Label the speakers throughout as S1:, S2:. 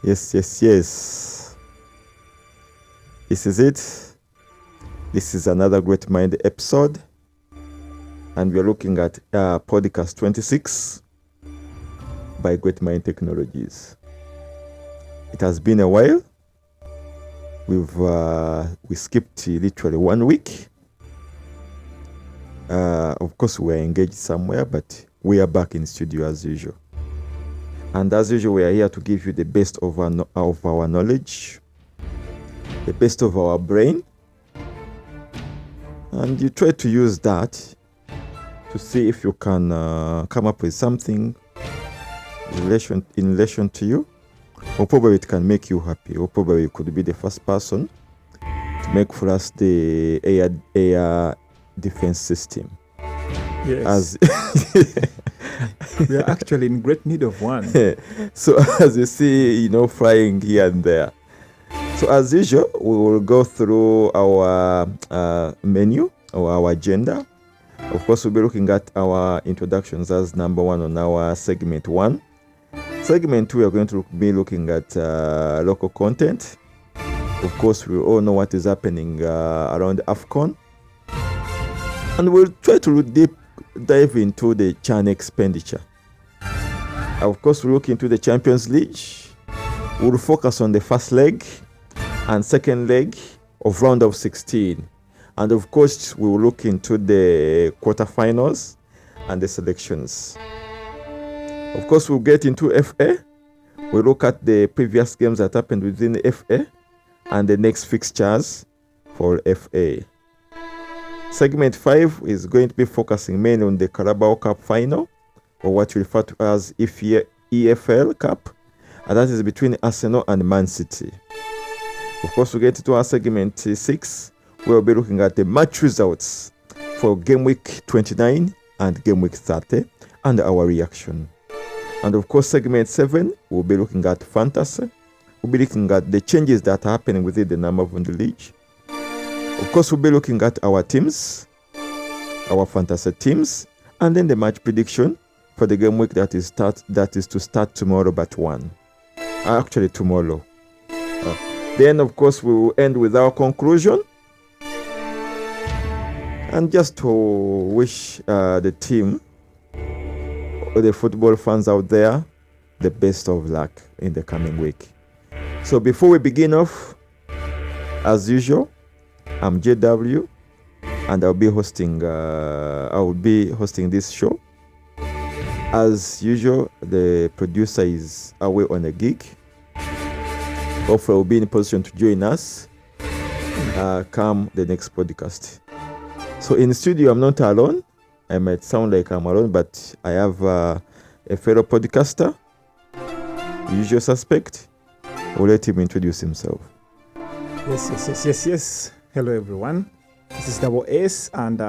S1: Yes. This is it. This is another Great Mind episode. And we're looking at podcast 26 by Great Mind Technologies. It has been a while. We skipped literally 1 week. Of course, we're engaged somewhere, but we are back in studio as usual. And as usual, we are here to give you the best of our knowledge, the best of our brain, and you try to use that to see if you can come up with something in relation to you, or probably it can make you happy, or probably you could be the first person to make for us the air defense system.
S2: Yes. We are actually in great need of one.
S1: So as you see, flying here and there. So as usual, we will go through our menu or our agenda. Of course, we'll be looking at our introductions as number one on our segment 1. Segment 2, we are going to be looking at local content. Of course, we all know what is happening around AFCON. And we'll try to dive into the CHAN expenditure. Of course, we'll look into the Champions League. We'll focus on the first leg and second leg of round of 16. And of course, we will look into the quarterfinals and the selections. Of course, we'll get into FA. We'll look at the previous games that happened within the FA and the next fixtures for FA. Segment 5 is going to be focusing mainly on the Carabao Cup final, or what we refer to as EFL Cup, and that is between Arsenal and Man City. Of course, we get into our segment 6, we'll be looking at the match results for game week 29 and game week 30 and our reaction. And of course, segment 7, we'll be looking at fantasy. We'll be looking at the changes that are happening within the number of the league. Of course, we'll be looking at our teams, our fantasy teams, and then the match prediction for the game week that is to start tomorrow but 1. Actually, tomorrow. Then, of course, we will end with our conclusion. And just to wish the team, or the football fans out there, the best of luck in the coming week. So before we begin off, as usual, I'm JW, and I'll be hosting this show. As usual, the producer is away on a gig. Hopefully, will be in a position to join us come the next podcast. So in the studio, I'm not alone. I might sound like I'm alone, but I have a fellow podcaster, usual suspect. I'll let him introduce himself.
S2: Yes. Hello, everyone. This is Double S, and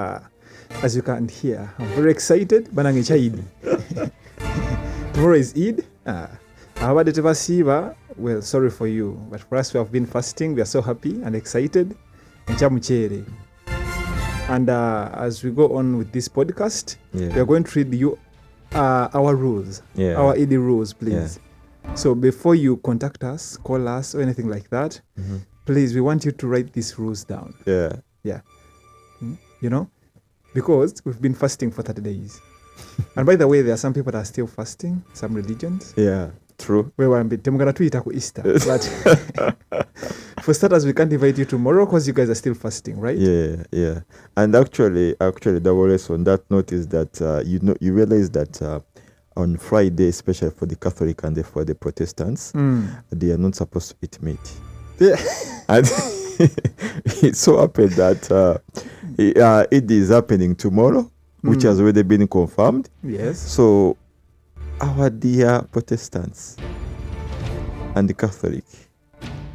S2: as you can hear, I'm very excited. Banange Eid. Tomorrow is Eid. Well, sorry for you, but for us who have been fasting, we are so happy and excited. And as we go on with this podcast, we are going to read you our rules, our Eid rules, please. Yeah. So before you contact us, call us, or anything like that, please, we want you to write these rules down.
S1: Yeah.
S2: Because we've been fasting for 30 days. And by the way, there are some people that are still fasting, some religions.
S1: Yeah, true.
S2: We're going to tweet Easter. But for starters, we can't invite you tomorrow because you guys are still fasting, right?
S1: Yeah. And actually, Double S, on that note is that you realize that on Friday, especially for the Catholic and for the Protestants, they are not supposed to eat meat.
S2: Yeah.
S1: And it so happened that it is happening tomorrow, which has already been confirmed.
S2: Yes.
S1: So our dear Protestants and the Catholic,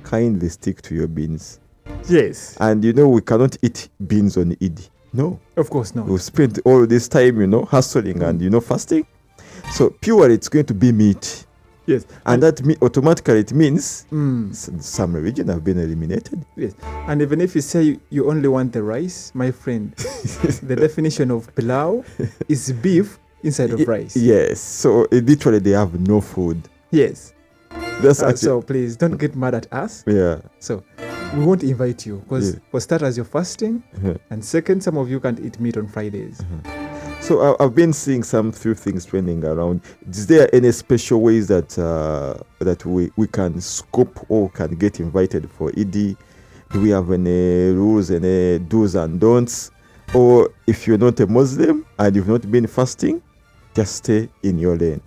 S1: kindly stick to your beans.
S2: Yes.
S1: And we cannot eat beans on Eid. No.
S2: Of course not.
S1: We've spent all this time, hustling and, fasting. So purely it's going to be meat.
S2: Yes.
S1: And that automatically it means some religion have been eliminated.
S2: Yes. And even if you say you only want the rice, my friend, the definition of pilau is beef inside of rice.
S1: Yes. So literally they have no food.
S2: Yes. So please don't get mad at us.
S1: Yeah.
S2: So we won't invite you because for starters, you're fasting. And second, some of you can't eat meat on Fridays.
S1: So I've been seeing some few things trending around. Is there any special ways that that we can scope or can get invited for Eid? Do we have any rules, any do's and don'ts? Or if you're not a Muslim and you've not been fasting, just stay in your lane.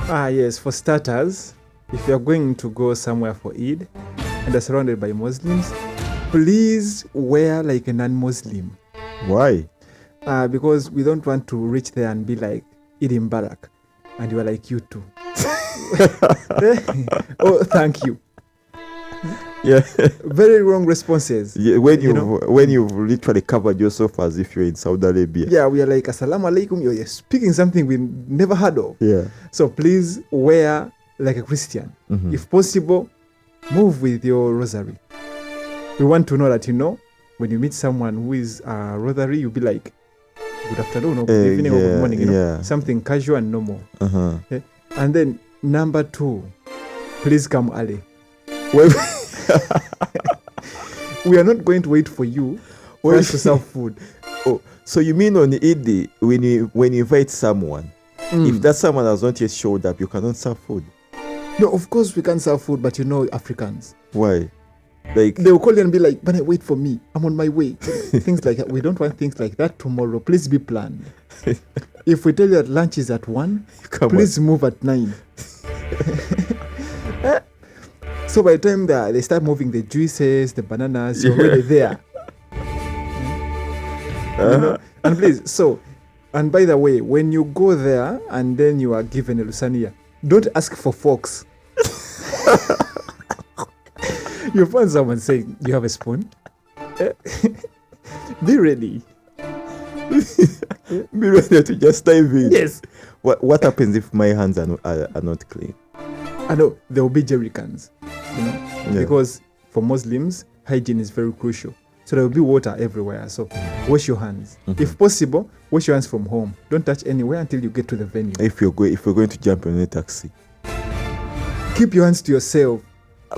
S2: Yes. For starters, if you're going to go somewhere for Eid and are surrounded by Muslims, please wear like a non-Muslim.
S1: Why?
S2: Because we don't want to reach there and be like Eid Mubarak, and you are like, you too. Oh, thank you.
S1: Yeah.
S2: Very wrong responses.
S1: Yeah, when you've literally covered yourself as if you're in Saudi Arabia.
S2: Yeah, we are like, Assalamu alaikum. You're speaking something we never heard of.
S1: Yeah.
S2: So please wear like a Christian. If possible, move with your rosary. We want to know that, when you meet someone who is a rosary, you'll be like, good afternoon or good evening or good morning. Something casual and normal. Okay? And then number 2, please come early. We are not going to wait for you for us to serve food.
S1: Oh, so you mean on Eid, when you invite someone, if that someone has not yet showed up, you cannot serve food?
S2: No, of course we can serve food, but Africans.
S1: Why? Like
S2: they will call you and be like, "But wait for me, I'm on my way." Things like that. We don't want things like that tomorrow. Please be planned. If we tell you that lunch is at 1, please move at 9. So by the time they start moving the juices, the bananas, you're already there. And please, and by the way, when you go there and then you are given a lasagna, don't ask for forks. You find someone saying, "Do you have a spoon?" Be ready.
S1: Be ready to just dive in.
S2: Yes.
S1: What happens if my hands are not clean?
S2: I know there will be jerry cans, because for Muslims, hygiene is very crucial. So there will be water everywhere. So wash your hands. If possible, wash your hands from home. Don't touch anywhere until you get to the venue.
S1: If you're going to jump in a taxi,
S2: keep your hands to yourself.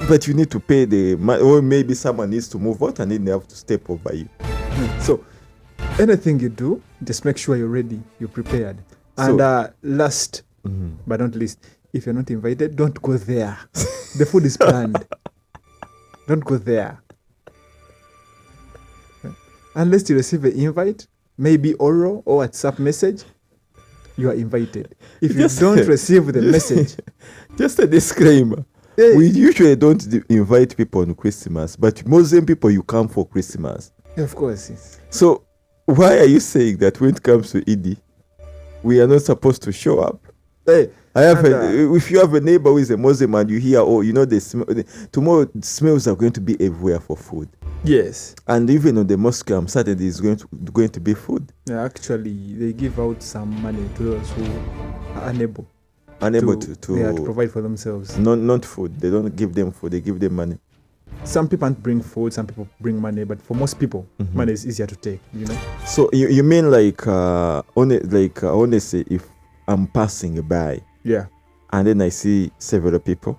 S1: But you need to pay or maybe someone needs to move out and then they have to step over you.
S2: So anything you do, just make sure you're ready, you're prepared. And last but not least, if you're not invited, don't go there. The food is planned. Don't go there. Unless you receive an invite, maybe oral or WhatsApp message, you are invited. If you don't receive the message,
S1: just a disclaimer. We usually don't invite people on Christmas, but Muslim people, you come for Christmas.
S2: Of course, yes.
S1: So why are you saying that when it comes to Eid, we are not supposed to show up?
S2: Hey,
S1: if you have a neighbor who is a Muslim and you hear, tomorrow smells are going to be everywhere for food.
S2: Yes.
S1: And even on the mosque on Saturday is going to be food.
S2: Yeah, actually, they give out some money to those who are unable to provide for themselves.
S1: Not food. They don't give them food. They give them money.
S2: Some people bring food. Some people bring money. But for most people, money is easier to take.
S1: So you mean honestly, if I'm passing by, and then I see several people,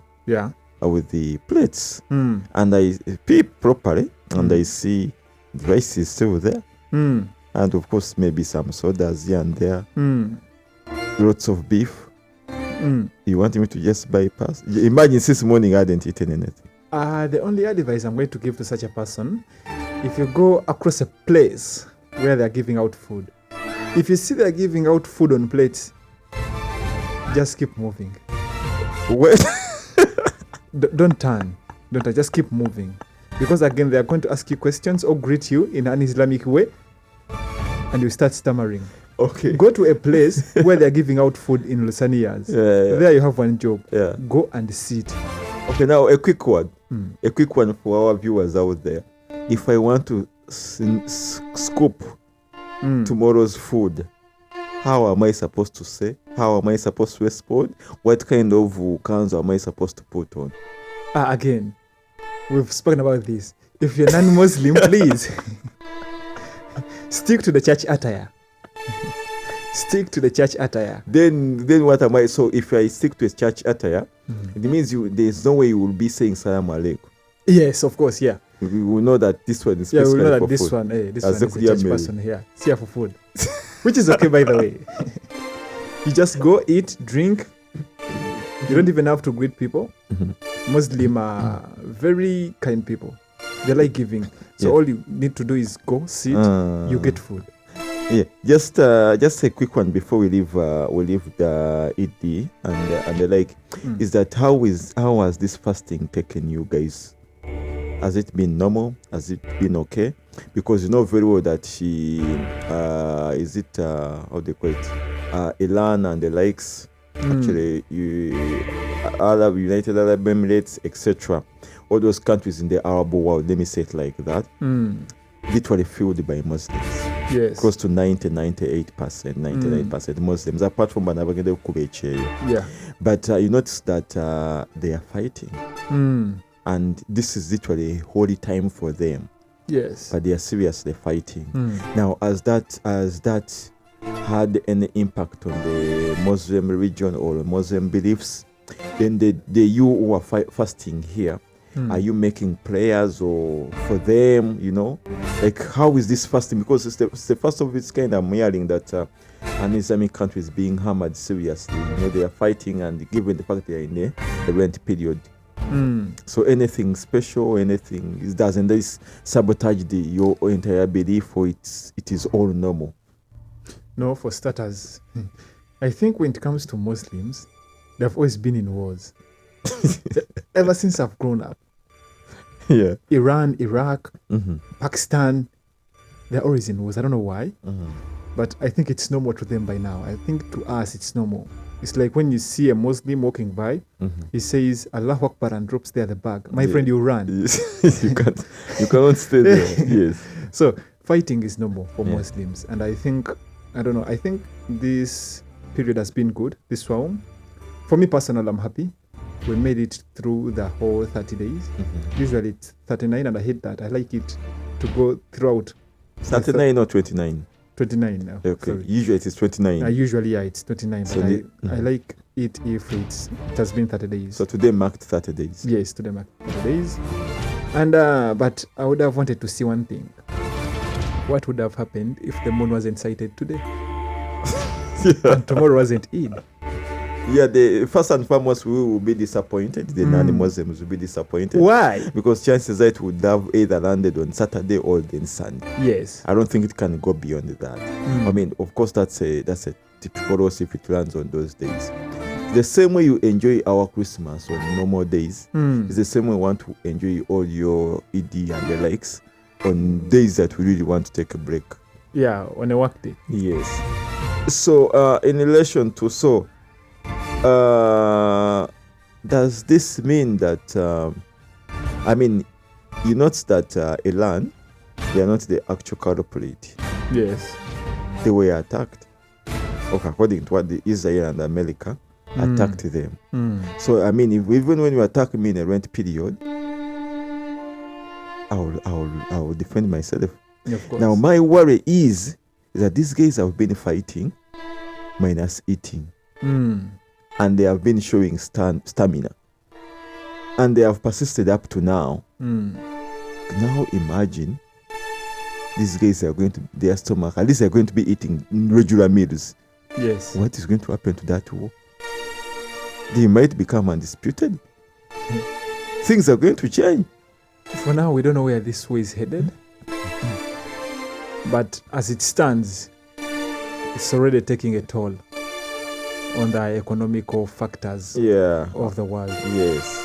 S1: with the plates, and I peep properly, and I see the rice is still there, and of course maybe some sodas here and there, lots of beef. You want me to just bypass? Imagine this morning I hadn't eaten anything.
S2: The only advice I'm going to give to such a person, if you go across a place where they're giving out food, if you see they're giving out food on plates, just keep moving.
S1: What?
S2: Don't turn. Just keep moving. Because again, they are going to ask you questions or greet you in an Islamic way, and you start stammering.
S1: Okay.
S2: Go to a place where they're giving out food in lasagnas. There you have one job. Go and sit.
S1: Okay, now a quick one. A quick one for our viewers out there. If I want to scoop tomorrow's food, how am I supposed to say? How am I supposed to respond? What kind of cans am I supposed to put on?
S2: Again, we've spoken about this. If you're non-Muslim, please stick to the church attire. Stick to the church attire.
S1: Then what am I? So if I stick to a church attire, it means there's no way you will be saying Salam Alaikum.
S2: Yes, of course, yeah.
S1: We will know that this one is
S2: we will know that
S1: for
S2: this
S1: food.
S2: one is a church person here. It's here for food. Which is okay, by the way. You just go eat, drink. You don't even have to greet people. Muslim are very kind people. They like giving. So all you need to do is go, sit, you get food.
S1: Yeah, just a quick one before we leave the Eid and the like. Is that how has this fasting taken you guys? Has it been normal? Has it been okay? Because you know very well that she how they call it, Iran and the likes. Actually, United Arab Emirates, etc. All those countries in the Arab world, let me say it like that, literally filled by Muslims.
S2: Yes.
S1: Close to 99% Muslims, apart from Banabagade Kubeche.
S2: Yeah.
S1: But you notice that they are fighting. And this is literally a holy time for them.
S2: Yes.
S1: But they are seriously fighting. Now, has that had any impact on the Muslim religion or Muslim beliefs? Then you who are fasting here, are you making prayers or for them, like how is this fasting? Because it's the first of its kind. I'm hearing that an Islamic country is being hammered seriously. They are fighting, and given the fact they are in the Lent period. So anything special, doesn't this sabotage your entire belief, or it is all normal?
S2: No, for starters, I think when it comes to Muslims, they've always been in wars. Ever since I've grown up.
S1: Yeah.
S2: Iran, Iraq, Pakistan, they're always in wars. I don't know why, but I think it's normal to them by now. I think to us it's normal. It's like when you see a Muslim walking by, he says Allahu Akbar and drops there the bag. My friend, you run.
S1: You cannot stay there. Yes.
S2: So fighting is normal for Muslims, and I think this period has been good. This Swam, for me personally, I'm happy. We made it through the whole 30 days. Usually it's 39, and I hate that. I like it to go throughout.
S1: 39 or 29?
S2: 29 now.
S1: Okay.
S2: Sorry.
S1: Usually it's 29.
S2: Usually, it's 29.
S1: So
S2: but I like it if it has been 30 days.
S1: So today marked 30 days.
S2: Yes, today marked 30 days. And but I would have wanted to see one thing. What would have happened if the moon wasn't sighted today? And tomorrow wasn't Eid?
S1: Yeah, the first and foremost, we will be disappointed. The non-Muslims will be disappointed.
S2: Why?
S1: Because chances are it would have either landed on Saturday or then Sunday.
S2: Yes.
S1: I don't think it can go beyond that. I mean, of course, that's a typical loss if it lands on those days. The same way you enjoy our Christmas on normal days, it's the same way we want to enjoy all your Eid and the likes on days that we really want to take a break.
S2: Yeah, on a work day.
S1: Yes. So, in relation to does this mean that, you notice that Iran, they are not the actual culprit.
S2: Yes.
S1: They were attacked. Okay, according to what the Israel and America attacked them. So, even when you attack me in a rent period, I will defend myself.
S2: Of course.
S1: Now, my worry is that these guys have been fighting minus eating. And they have been showing stamina. And they have persisted up to now. Now imagine these guys are going to, their stomach, at least they're going to be eating regular meals.
S2: Yes.
S1: What is going to happen to that war? They might become undisputed. Things are going to change.
S2: For now, we don't know where this war is headed. But as it stands, it's already taking a toll on the economical factors of the world.
S1: Yes.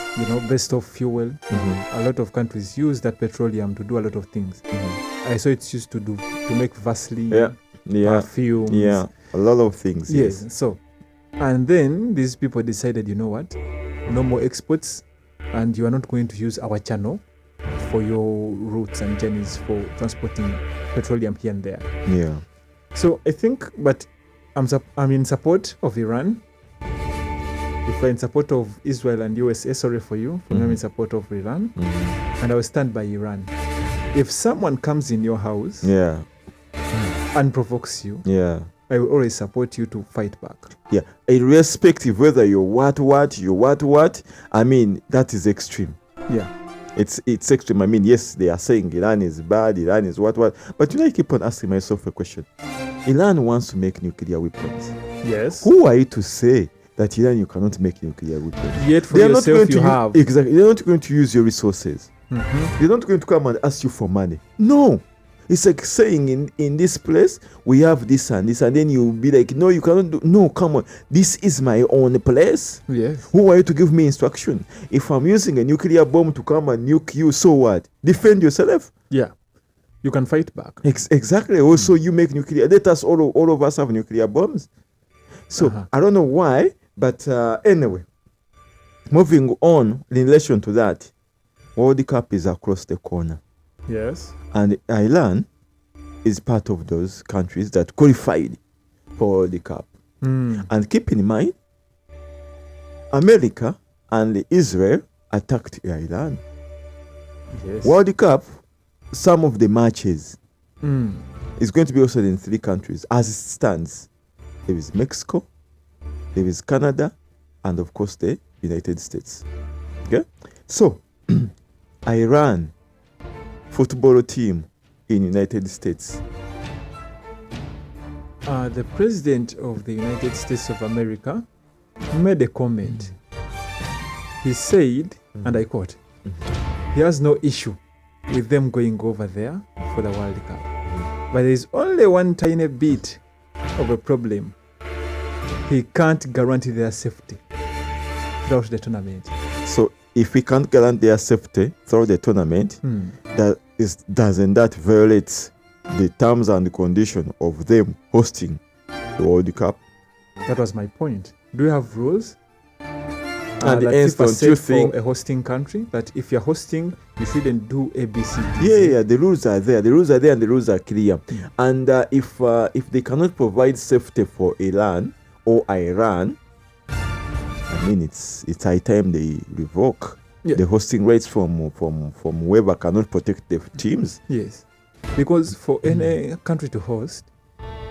S2: Based off fuel, a lot of countries use that petroleum to do a lot of things. I saw it's used to make Vaseline, perfumes.
S1: Yeah, a lot of things.
S2: Yes. So, and then these people decided, you know what? No more exports, and you are not going to use our channel for your routes and journeys for transporting petroleum here and there.
S1: Yeah.
S2: So I think, but I'm in support of Iran. If I'm in support of Israel and USA, sorry for you. I'm in support of Iran. And I will stand by Iran. If someone comes in your house and provokes you, I will always support you to fight back.
S1: Yeah, irrespective whether you're what, I mean, that is extreme.
S2: Yeah.
S1: It's extreme. I mean, yes, they are saying Iran is bad, Iran is what. But I keep on asking myself a question. Iran wants to make nuclear weapons.
S2: Yes.
S1: Who are you to say that Iran you cannot make nuclear weapons?
S2: Yet for yourself you have.
S1: Exactly. They're not going to use your resources.
S2: Mm-hmm.
S1: They're not going to come and ask you for money. No. It's like saying in this place we have this and this, and then you'll be like, no, you cannot do. No, come on, this is my own place.
S2: Yes.
S1: Who are you to give me instruction? If I'm using a nuclear bomb to come and nuke you, so what? Defend yourself.
S2: Yeah, you can fight back.
S1: Exactly. Also, you make nuclear. Let us all of us have nuclear bombs. So I don't know why, but anyway, moving on in relation to that, World Cup is across the corner.
S2: Yes.
S1: And Iran is part of those countries that qualified for World Cup. And keep in mind, America and Israel attacked Iran.
S2: Yes.
S1: World Cup, some of the matches is going to be hosted in 3 countries. As it stands, there is Mexico, there is Canada, and of course the United States. Okay? So, Iran football team in United States.
S2: The president of the United States of America made a comment. He said, and I quote, he has no issue with them going over there for the World Cup. But there is only one tiny bit of a problem. He can't guarantee their safety throughout the tournament.
S1: So if we can't guarantee their safety throughout the tournament, doesn't that violate the terms and conditions of them hosting the World Cup?
S2: That was my point. Do you have rules?
S1: And
S2: that
S1: hence, don't you think
S2: for a hosting country that if you're hosting, you shouldn't do ABC?
S1: Yeah, the rules are there. The rules are there, and the rules are clear. And if they cannot provide safety for Iran or Iran, I mean, it's high time they revoke the hosting rights from whoever cannot protect the teams.
S2: Yes, because for any country to host,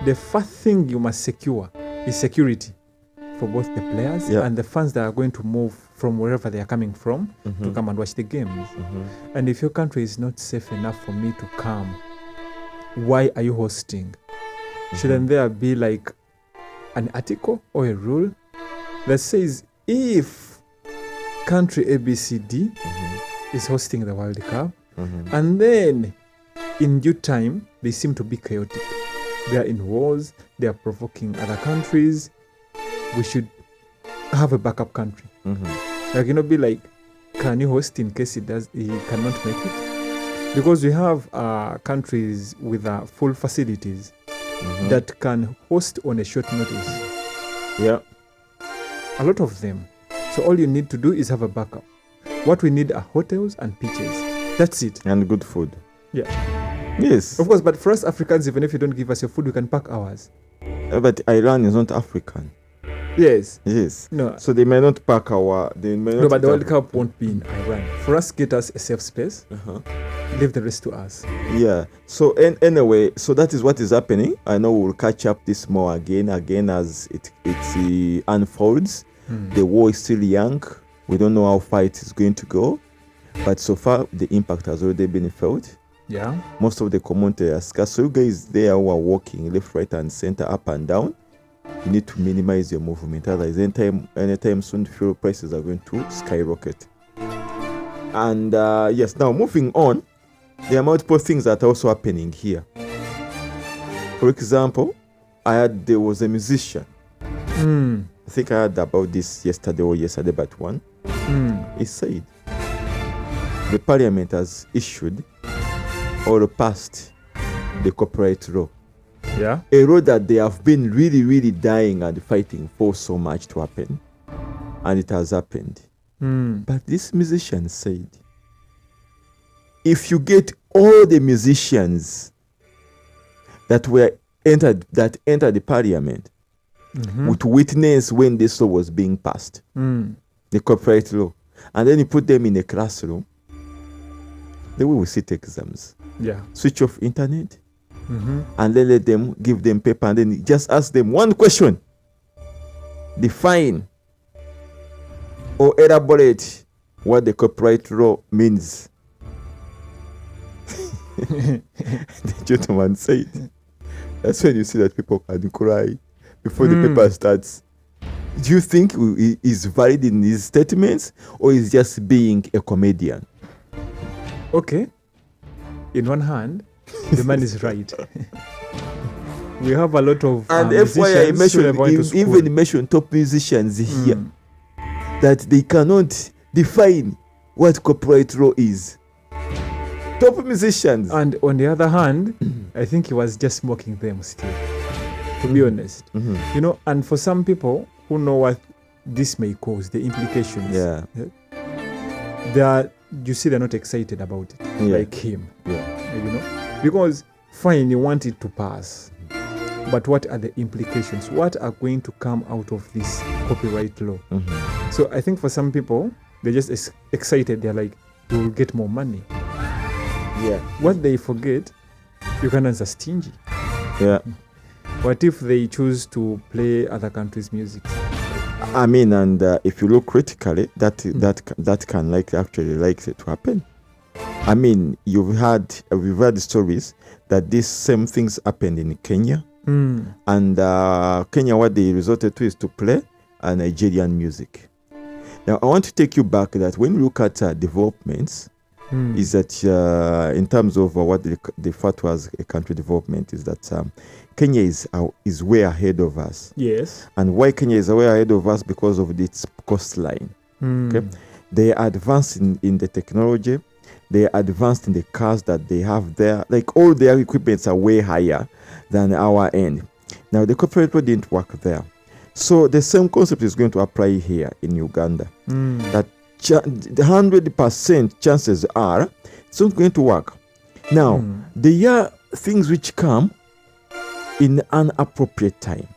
S2: the first thing you must secure is security for both the players and the fans that are going to move from wherever they are coming from to come and watch the games. And if your country is not safe enough for me to come, why are you hosting? Shouldn't there be like an article or a rule that says if country ABCD is hosting the World Cup and then in due time they seem to be chaotic, they are in wars, they are provoking other countries, we should have a backup country. Like, be like, can you host in case he cannot make it? Because we have countries with full facilities that can host on a short notice.
S1: Yeah.
S2: A lot of them. So all you need to do is have a backup. What we need are hotels and pitches. That's it.
S1: And good food.
S2: Yeah.
S1: Yes.
S2: Of course, but for us Africans, even if you don't give us your food, we can pack ours.
S1: But Iran is not African.
S2: Yes.
S1: Yes.
S2: No.
S1: So they may not pack our. They may not.
S2: No, but the World Cup won't be in Iran. For us, get us a safe space. Leave the rest to us.
S1: Yeah. So anyway, so that is what is happening. I know we'll catch up this more again as it unfolds. The war is still young. We don't know how far it is going to go, but so far the impact has already been felt.
S2: Yeah.
S1: Most of the community are scarce. So you guys there who are walking left, right, and center, up and down, you need to minimize your movement. Otherwise, anytime soon, fuel prices are going to skyrocket. And yes, now moving on, there are multiple things that are also happening here. For example, there was a musician. I think I heard about this yesterday but one. He said the parliament has issued or passed the copyright law.
S2: Yeah.
S1: A law that they have been really, really dying and fighting for so much to happen. And it has happened. But this musician said, if you get all the musicians that entered the parliament would witness when this law was being passed, the copyright law, and then you put them in a classroom, they will sit exams.
S2: Yeah.
S1: Switch off internet, and then let them give them paper, and then just ask them one question. Define or elaborate what the copyright law means. The gentleman said, that's when you see that people can cry before the paper starts. Do you think he is valid in his statements, or is just being a comedian?
S2: Okay. In one hand, the man is right. We have a lot of
S1: and FYI, even mention top musicians here that they cannot define what copyright law is. Top musicians.
S2: And on the other hand, I think he was just mocking them still, to be honest. You know, and for some people who know what this may cause, the implications, you see they're not excited about it, like him. You know, because fine, you want it to pass, but what are the implications? What are going to come out of this copyright law? So I think for some people, they're just excited. They're like, we will get more money. What they forget, Ugandans are stingy. What if they choose to play other countries' music?
S1: I mean, and if you look critically, that can actually to happen. I mean, we've had stories that these same things happened in Kenya, and Kenya, what they resorted to is to play Nigerian music. Now, I want to take you back that when you look at developments, is that in terms of what they refer to as a country development, is that Kenya is way ahead of us.
S2: Yes.
S1: And why Kenya is way ahead of us? Because of its coastline. Okay, they are advanced in the technology. They are advanced in the cars that they have there. Like all their equipments are way higher than our end. Now the copyright law didn't work there, so the same concept is going to apply here in Uganda. That the 100% chances are it's not going to work. Now, there are things which come in an appropriate time.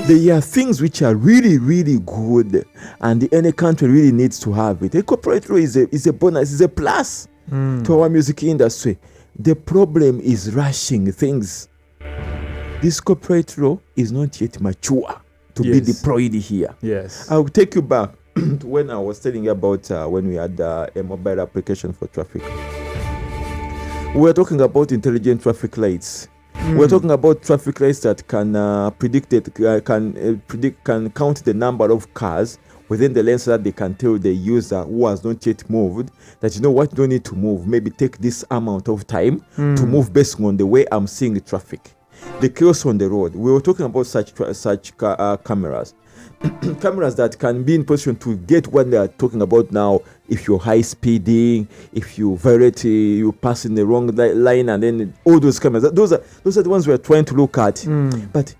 S1: There are things which are really, really good, and any country really needs to have it. A copyright law is a bonus, is a plus to our music industry. The problem is rushing things. This copyright law is not yet mature to be deployed here. I'll take you back to when I was telling you about when we had a mobile application for traffic. We were talking about intelligent traffic lights. We're talking about traffic lights that can can count the number of cars within the lane, so that they can tell the user who has not yet moved that, you know what, you don't need to move. Maybe take this amount of time to move based on the way I'm seeing the traffic, the chaos on the road. We were talking about such cameras. Cameras that can be in position to get what they are talking about now. If you're high speeding, if you violate, you pass in the wrong line, and then all those cameras. Those are the ones we are trying to look at. But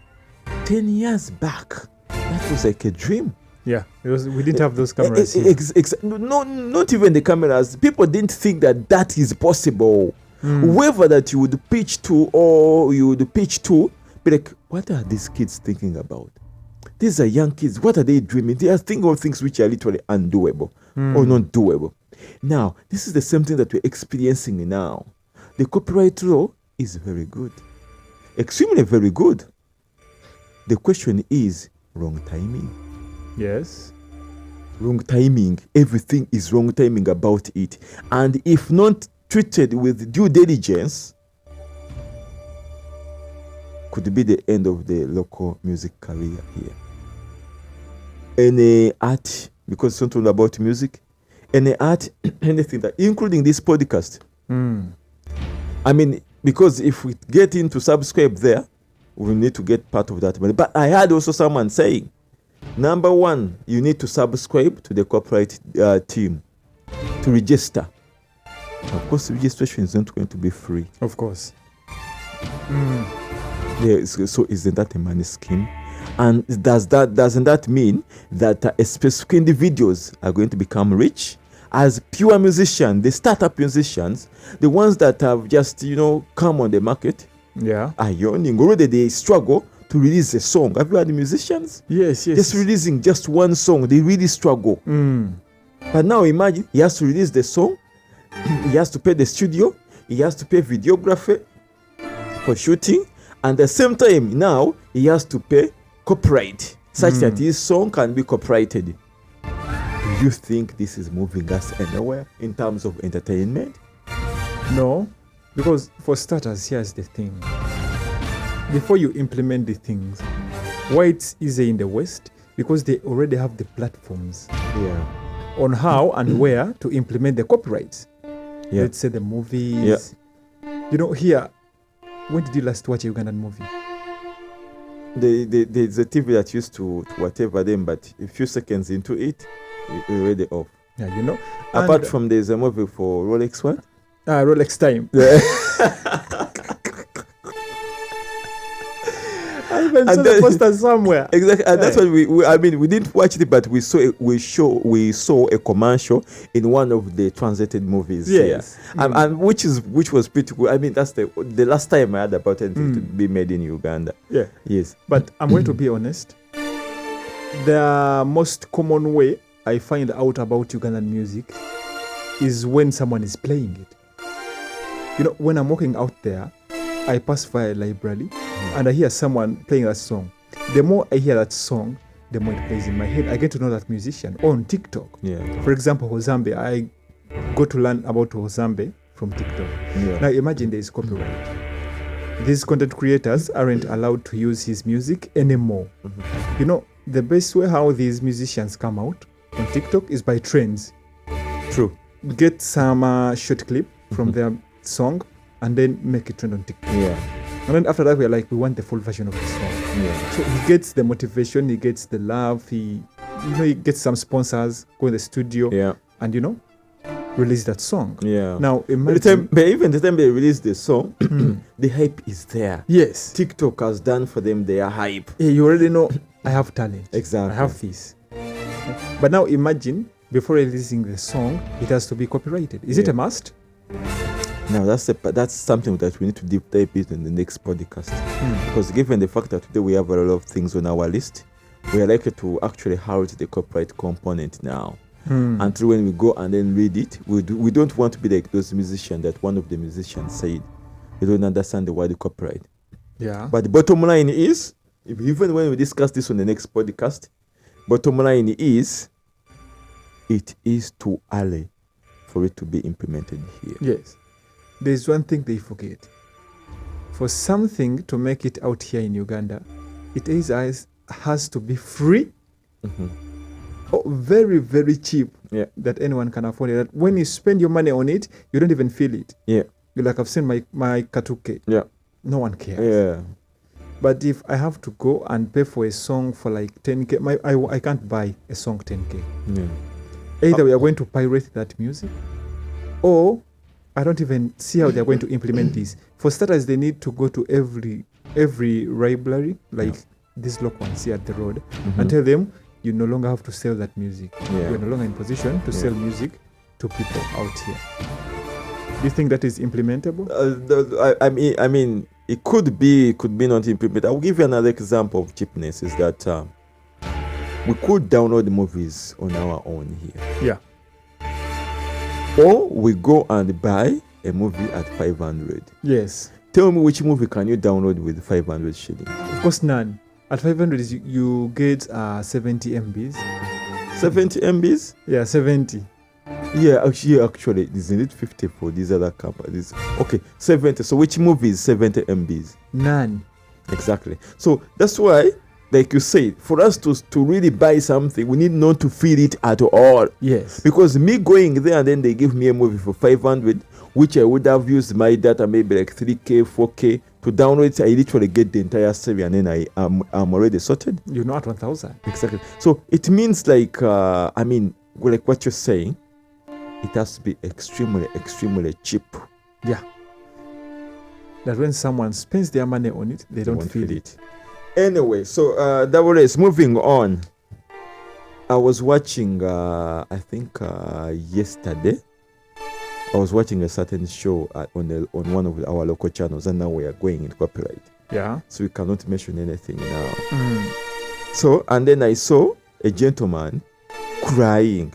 S1: 10 years back, that was like a dream.
S2: We didn't have those cameras.
S1: No, not even the cameras. People didn't think that is possible. Whoever that you would pitch to, be like, what are these kids thinking about? These are young kids. What are they dreaming? They are thinking of things which are literally undoable or not doable. Now, this is the same thing that we're experiencing now. The copyright law is very good, extremely very good. The question is wrong timing.
S2: Yes.
S1: Wrong timing. Everything is wrong timing about it. And if not treated with due diligence, could be the end of the local music career here. Any art, because it's not all about music, any art, anything that, including this podcast. I mean, because if we get into subscribe there, we need to get part of that money. But I had also someone saying, number one, you need to subscribe to the copyright team to register. Of course, registration is not going to be free.
S2: Of course.
S1: So isn't that a money scheme? And doesn't that mean that specific individuals are going to become rich? As pure musicians, the startup musicians, the ones that have just, come on the market, are yawning. Already they struggle to release a song. Have you heard the musicians?
S2: Yes.
S1: Just releasing just one song, they really struggle. But now imagine, he has to release the song, he has to pay the studio, he has to pay videography, for shooting, and at the same time now he has to pay copyright such that his song can be copyrighted. Do you think this is moving us anywhere in terms of entertainment?
S2: No, because for starters, here's the thing. Before you implement the things, why it's easy in the West? Because they already have the platforms on how and where to implement the copyrights. Let's say the movies. You know, here, when did you last watch a Ugandan movie?
S1: There's a TV that used to whatever them, but a few seconds into it, you're already off.
S2: Yeah, you know.
S1: Apart from there's a movie for Rolex, what?
S2: Rolex Time. I even saw the poster somewhere.
S1: Exactly, and that's what we didn't watch it, but we saw a commercial in one of the translated movies.
S2: Yes,
S1: and which was pretty good. I mean, that's the last time I heard about anything to be made in Uganda.
S2: Yeah,
S1: yes.
S2: But I'm going to be honest. The most common way I find out about Ugandan music is when someone is playing it. You know, when I'm walking out there, I pass by a library and I hear someone playing that song. The more I hear that song, the more it plays in my head. I get to know that musician on TikTok.
S1: Yeah.
S2: For example, Hozambe. I go to learn about Hozambe from TikTok. Yeah. Now imagine there is copyright. These content creators aren't allowed to use his music anymore. You know, the best way how these musicians come out on TikTok is by trends.
S1: True.
S2: Get some short clip from their song and then make it trend on TikTok.
S1: Yeah.
S2: And then after that, we're like, we want the full version of the song.
S1: Yeah.
S2: So he gets the motivation, he gets the love, he gets some sponsors, go in the studio, and release that song.
S1: Yeah.
S2: Now imagine,
S1: even the time they release the song, the hype is there.
S2: Yes.
S1: TikTok has done for them their hype.
S2: Yeah, you already know I have talent.
S1: Exactly.
S2: I have this. But now imagine before releasing the song, it has to be copyrighted. Is it a must?
S1: Now that's something that we need to deep dive into in the next podcast. Because given the fact that today we have a lot of things on our list, we are likely to actually halt the copyright component now. Until when we go and then read it, we don't want to be like those musicians that one of the musicians said. They don't understand the word copyright.
S2: Yeah.
S1: But the bottom line is, even when we discuss this on the next podcast, bottom line is, it is too early for it to be implemented here.
S2: Yes. There's one thing they forget. For something to make it out here in Uganda, it has to be free or very, very cheap that anyone can afford it. That when you spend your money on it, you don't even feel it.
S1: Yeah.
S2: You're like, I've seen my Katuke.
S1: Yeah.
S2: No one cares.
S1: Yeah.
S2: But if I have to go and pay for a song for like 10K, I can't buy a song 10K. Yeah. Either we are going to pirate that music, or I don't even see how they're going to implement this. For starters, they need to go to every library, like these local ones here at the road, and tell them you no longer have to sell that music. You're no longer in position to sell music to people out here. Do you think that is implementable?
S1: I mean, it could be not implemented. I'll give you another example of cheapness. Is that we could download the movies on our own here.
S2: Yeah.
S1: Or we go and buy a movie at 500.
S2: Yes.
S1: Tell me which movie can you download with 500 shillings?
S2: Of course, none. At 500, you get 70 MBs.
S1: 70 MBs?
S2: Yeah, 70.
S1: Yeah, actually, isn't it 50 for these other companies? Okay, 70. So which movie is 70 MBs?
S2: None.
S1: Exactly. So that's why, like you said, for us to really buy something, we need not to feel it at all.
S2: Yes. Because
S1: me going there and then they give me a movie for 500, which I would have used my data maybe like 3K, 4K to download it. I literally get the entire series and then I'm already sorted.
S2: You're not 1,000.
S1: Exactly. So it means like, like what you're saying, it has to be extremely, extremely cheap.
S2: Yeah. That when someone spends their money on it, they don't feel it.
S1: Anyway, so Double S, moving on. I was watching, I think yesterday, I was watching a certain show on one of our local channels, and now we are going in copyright.
S2: Yeah.
S1: So we cannot mention anything now. So, and then I saw a gentleman crying.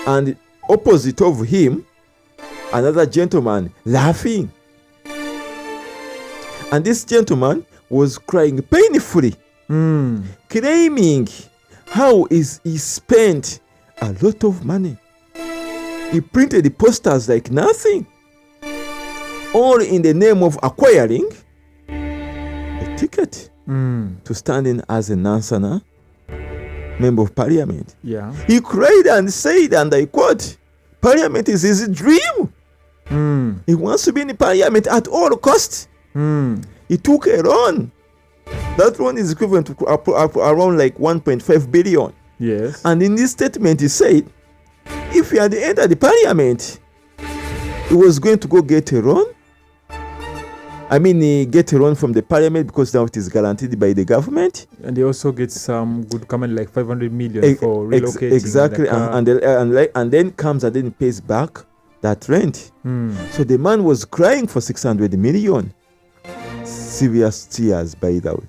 S1: And opposite of him, another gentleman laughing. And this gentleman was crying painfully, claiming how he spent a lot of money. He printed the posters like nothing, all in the name of acquiring a ticket to stand in as a Nansana member of parliament.
S2: Yeah.
S1: He cried and said, and I quote, "Parliament is his dream. He wants to be in parliament at all costs." He took a loan. That loan is equivalent to around like 1.5 billion.
S2: Yes.
S1: And in this statement, he said, if he had entered the parliament, he was going to go get a loan. I mean, he get a loan from the parliament because now it is guaranteed by the government.
S2: And he also gets some good comment, like 500 million for relocating.
S1: Exactly. And then comes and then pays back that rent. So the man was crying for 600 million. Serious tears, by the way.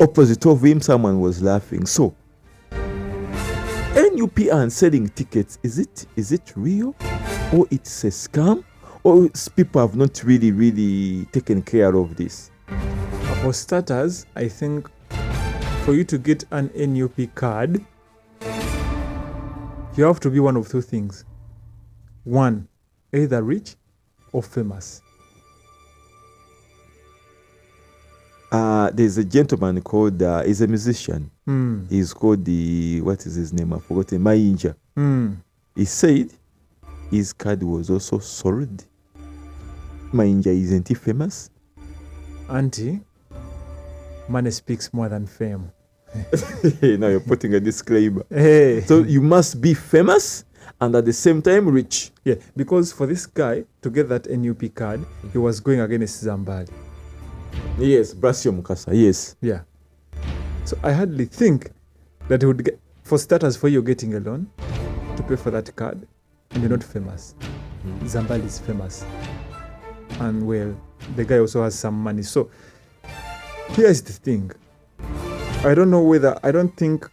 S1: Opposite of him, someone was laughing. So, NUP and selling tickets, is it real? Or it's a scam? Or people have not really taken care of this?
S2: For starters, I think for you to get an NUP card, you have to be one of two things. One, either rich or famous.
S1: There's a gentleman called, he's a musician. He's called what is his name? I've forgotten. Mayinja. He said his card was also sold. Mayinja, isn't he famous?
S2: Auntie, money speaks more than fame.
S1: Now you're putting a disclaimer.
S2: Hey.
S1: So you must be famous and at the same time rich.
S2: Yeah, because for this guy to get that NUP card, he was going against Zambali.
S1: Yes, Brasio Mukasa, yes.
S2: Yeah. So I hardly think that he would get, for starters, for you getting a loan to pay for that card, and you're not famous. Zambali is famous. And well, the guy also has some money. So here's the thing. I don't think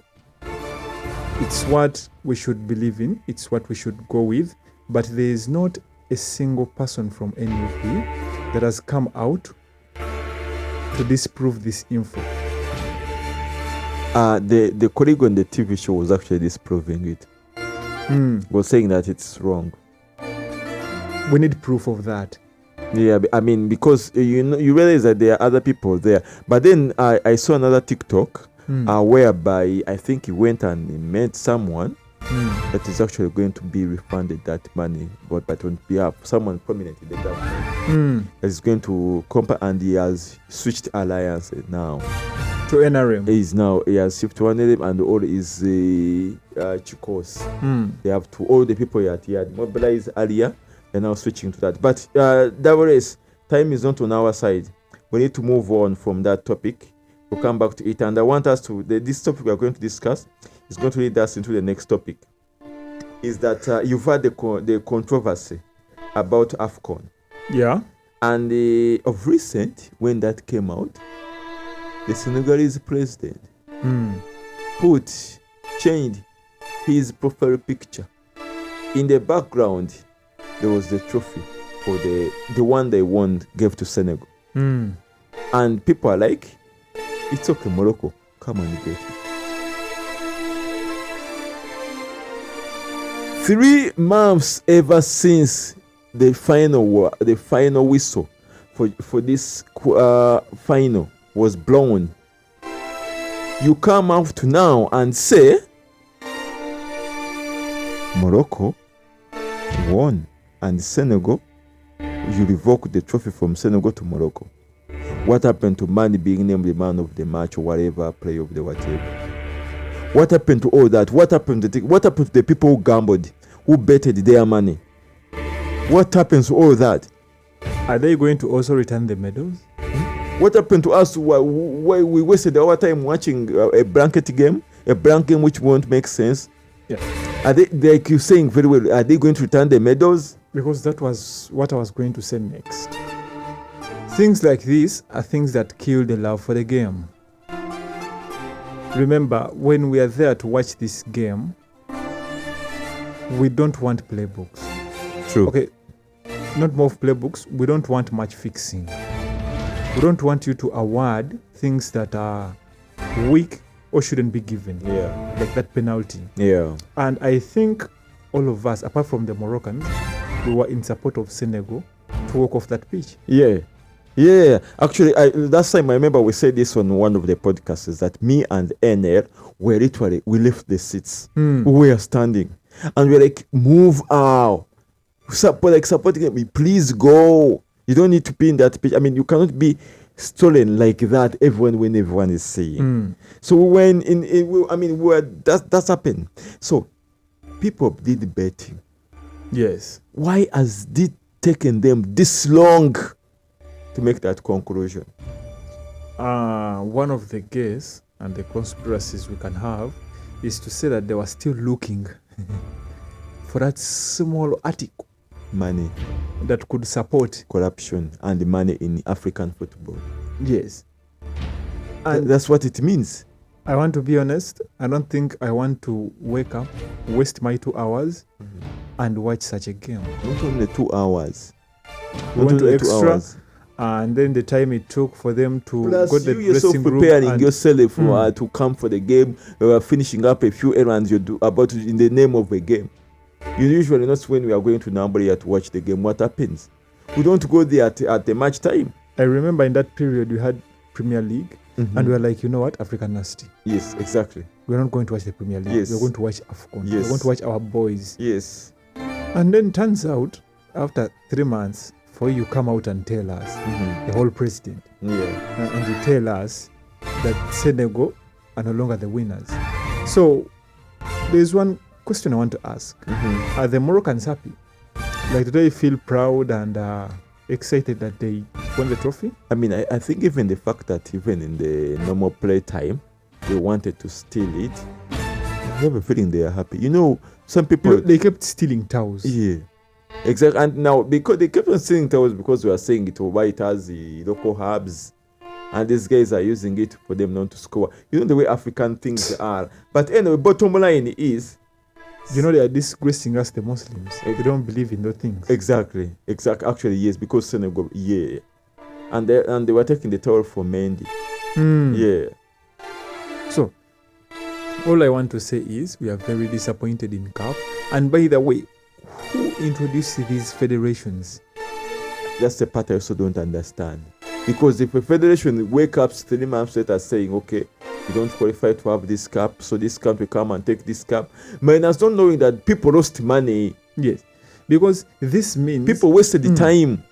S2: it's what we should believe in. It's what we should go with. But there is not a single person from NUP that has come out to disprove this info.
S1: The colleague on the TV show was actually disproving it. Was saying that it's wrong.
S2: We need proof of that.
S1: Yeah, I mean, because you realize that there are other people there. But then I saw another TikTok whereby I think he went and he met someone that is actually going to be refunded that money, but on behalf of someone prominent in the government that is going to and he has switched alliances now
S2: to NRM.
S1: He has shifted to NRM and all his chicos. They have to all the people he had mobilized earlier. They're now switching to that. But Davores, time is not on our side. We need to move on from that topic. We'll come back to it. And I want us to, this topic we are going to discuss is going to lead us into the next topic. Is that you've had the controversy about AFCON.
S2: Yeah.
S1: And of recent, when that came out, the Senegalese president changed his profile picture. In the background, there was the trophy for the one they won, gave to Senegal. And people are like, it's okay, Morocco, come and get it. 3 months ever since the final whistle for this final was blown. You come out to now and say Morocco won and Senegal, you revoke the trophy from Senegal to Morocco. What happened to Mane being named the man of the match or whatever, player of the whatever? What happened to all that? What happened to the people who gambled, who betted their money? What happens to all that?
S2: Are they going to also return the medals?
S1: What happened to us why we wasted our time watching a blanket game which won't make sense?
S2: Yeah.
S1: Are they, like you're saying very well, are they going to return the medals?
S2: Because that was what I was going to say next. Things like this are things that kill the love for the game. Remember, when we are there to watch this game, we don't want playbooks.
S1: True.
S2: Okay, not more of playbooks. We don't want match fixing. we don't want you to award things that are weak or shouldn't be given.
S1: Yeah.
S2: Like that penalty.
S1: Yeah.
S2: And I think all of us, apart from the Moroccans, we were in support of Senegal to walk off that pitch.
S1: Yeah. Yeah. Actually, last time I remember we said this on one of the podcasts, is that me and NR were literally, we left the seats. We were standing. And we're like, move out. Supporting me, please go. You don't need to be in that pitch. I mean, you cannot be stolen like that when everyone is saying. So when that's happened. So people did betting.
S2: Yes.
S1: Why has it taken them this long to make that conclusion?
S2: One of the guess and the conspiracies we can have is to say that they were still looking for that small article
S1: money
S2: that could support
S1: corruption and money in African football.
S2: Yes. And
S1: that's what it means.
S2: I want to be honest, I don't think I want to wake up, waste my 2 hours and watch such a game.
S1: Not only 2 hours.
S2: We went to extra, and then the time it took for them to go to the dressing room.
S1: Preparing yourself to come for the game, finishing up a few errands you do about in the name of a game. You usually not when we are going to Namibia to watch the game. What happens? We don't go there at the match time.
S2: I remember in that period we had Premier League, and we were like, you know what, African nasty.
S1: Yes, exactly.
S2: We're not going to watch the Premier League.
S1: Yes.
S2: We're going to watch AFCON.
S1: Yes.
S2: We're going to watch our boys.
S1: Yes.
S2: And then turns out, after 3 months, for you come out and tell us, the whole president, and you tell us that Senegal are no longer the winners. So there's one question I want to ask. Are the Moroccans happy? Like, do they feel proud and excited that they won the trophy?
S1: I mean, I think even the fact that even in the normal play time, they wanted to steal it, I have a feeling they are happy. You know, some people...
S2: they kept stealing towels.
S1: Yeah. Exactly. And now, because they kept on stealing towels because we are saying it, why it has the local herbs, and these guys are using it for them not to score. You know the way African things are. But anyway, bottom line is...
S2: You know, they are disgracing us, the Muslims. They don't believe in those things.
S1: Exactly. Actually, yes, because Senegal, and they were taking the towel for Mendy. Yeah.
S2: So, all I want to say is we are very disappointed in CAF. And by the way, who introduced these federations?
S1: That's the part I also don't understand. Because if a federation wake up 3 months later saying, okay, you don't qualify to have this cap, so this country come and take this cap, minus not knowing that people lost money.
S2: Yes, because this means
S1: people wasted the time.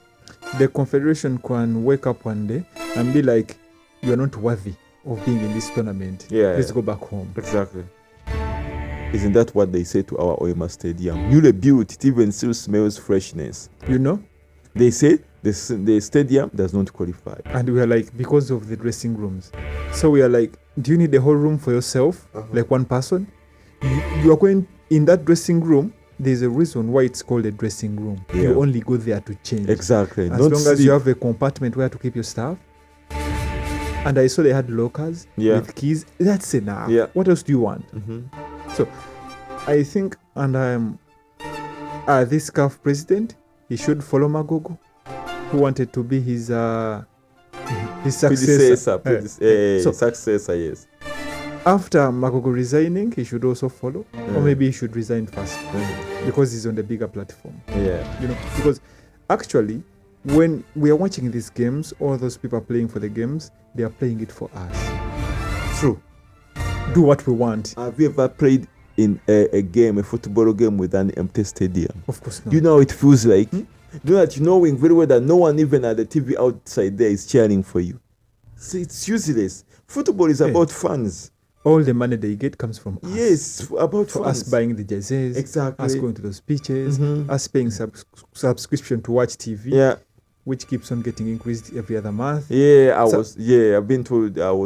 S2: The confederation can wake up one day and be like, you are not worthy of being in this tournament. Let's go back home.
S1: Exactly. Isn't that what they say to our Oema Stadium? You rebuilt, it even still smells freshness.
S2: You know?
S1: They say the stadium does not qualify.
S2: And we are like, because of the dressing rooms. So we are like, do you need the whole room for yourself? Like one person? You are going in that dressing room. There's a reason why it's called a dressing room. You only go there to change.
S1: Exactly.
S2: As long as you have a compartment where to keep your stuff. And I saw they had lockers with keys. That's enough. What else do you want? So I think, and this CAF president, he should follow Magogo, who wanted to be his successor.
S1: Successor, yes.
S2: After Magogo resigning, he should also follow, or maybe he should resign first, because he's on the bigger platform. You know, because actually, when we are watching these games, all those people are playing for the games, they are playing it for us.
S1: True.
S2: Do what we want.
S1: Have you ever played in a football game with an empty stadium?
S2: Of course not.
S1: You know how it feels like? Do that, knowing very well that no one even at the TV outside there is cheering for you. So it's useless. Football is about fans.
S2: All the money they get comes from us.
S1: Yes, about
S2: for
S1: fans.
S2: Us buying the jerseys, us going to those pitches, us paying subscription to watch TV, which keeps on getting increased every other month.
S1: I was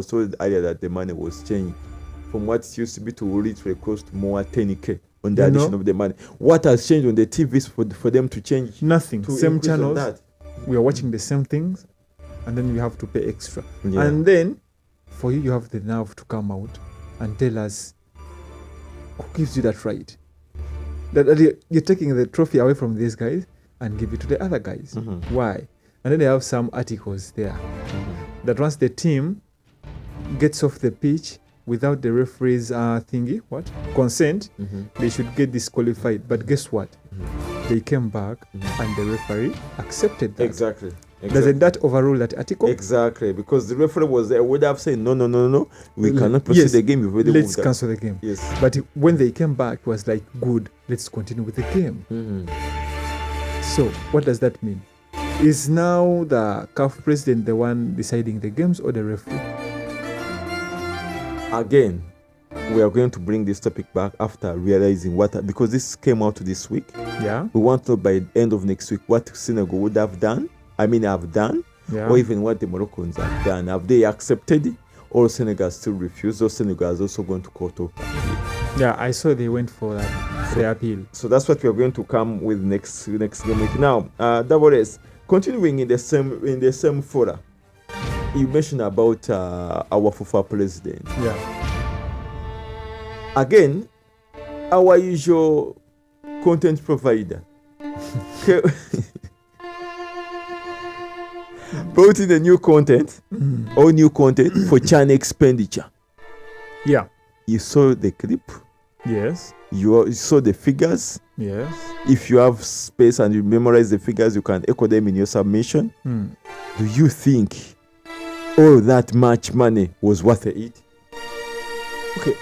S1: told earlier that the money was changed from what it used to be to literally cost more 10k on the addition of the money. What has changed on the TVs for them to change?
S2: Nothing. Same channels. We are watching the same things, and then we have to pay extra. And then, for you have the nerve to come out and tell us who gives you that right. That you're taking the trophy away from these guys and give it to the other guys. Why? And then they have some articles there that once the team gets off the pitch without the referee's consent, they should get disqualified. But guess what? They came back and the referee accepted that.
S1: Exactly.
S2: Doesn't that overrule that article?
S1: Exactly, because the referee was there, would have said, no, we cannot proceed the game.
S2: Let's cancel the game.
S1: Yes.
S2: But when they came back, it was like, good, let's continue with the game. So what does that mean? Is now the CAF president the one deciding the games or the referee?
S1: Again, we are going to bring this topic back after realizing because this came out this week.
S2: Yeah.
S1: We want to know by the end of next week what Senegal would have done. Have done, or even what the Moroccans have done. Have they accepted it, or Senegal still refused, or Senegal is also going to court of appeal?
S2: Yeah, I saw they went for the appeal. So
S1: that's what we are going to come with next game week. Now, Double S, continuing in the same fora, you mentioned about our FUFA president.
S2: Yeah.
S1: Again, our usual content provider. Brought in the new content or new content for channel expenditure.
S2: Yeah.
S1: You saw the clip.
S2: Yes.
S1: You saw the figures.
S2: Yes.
S1: If you have space and you memorize the figures, you can echo them in your submission. Do you think all that much money was worth it?
S2: Okay,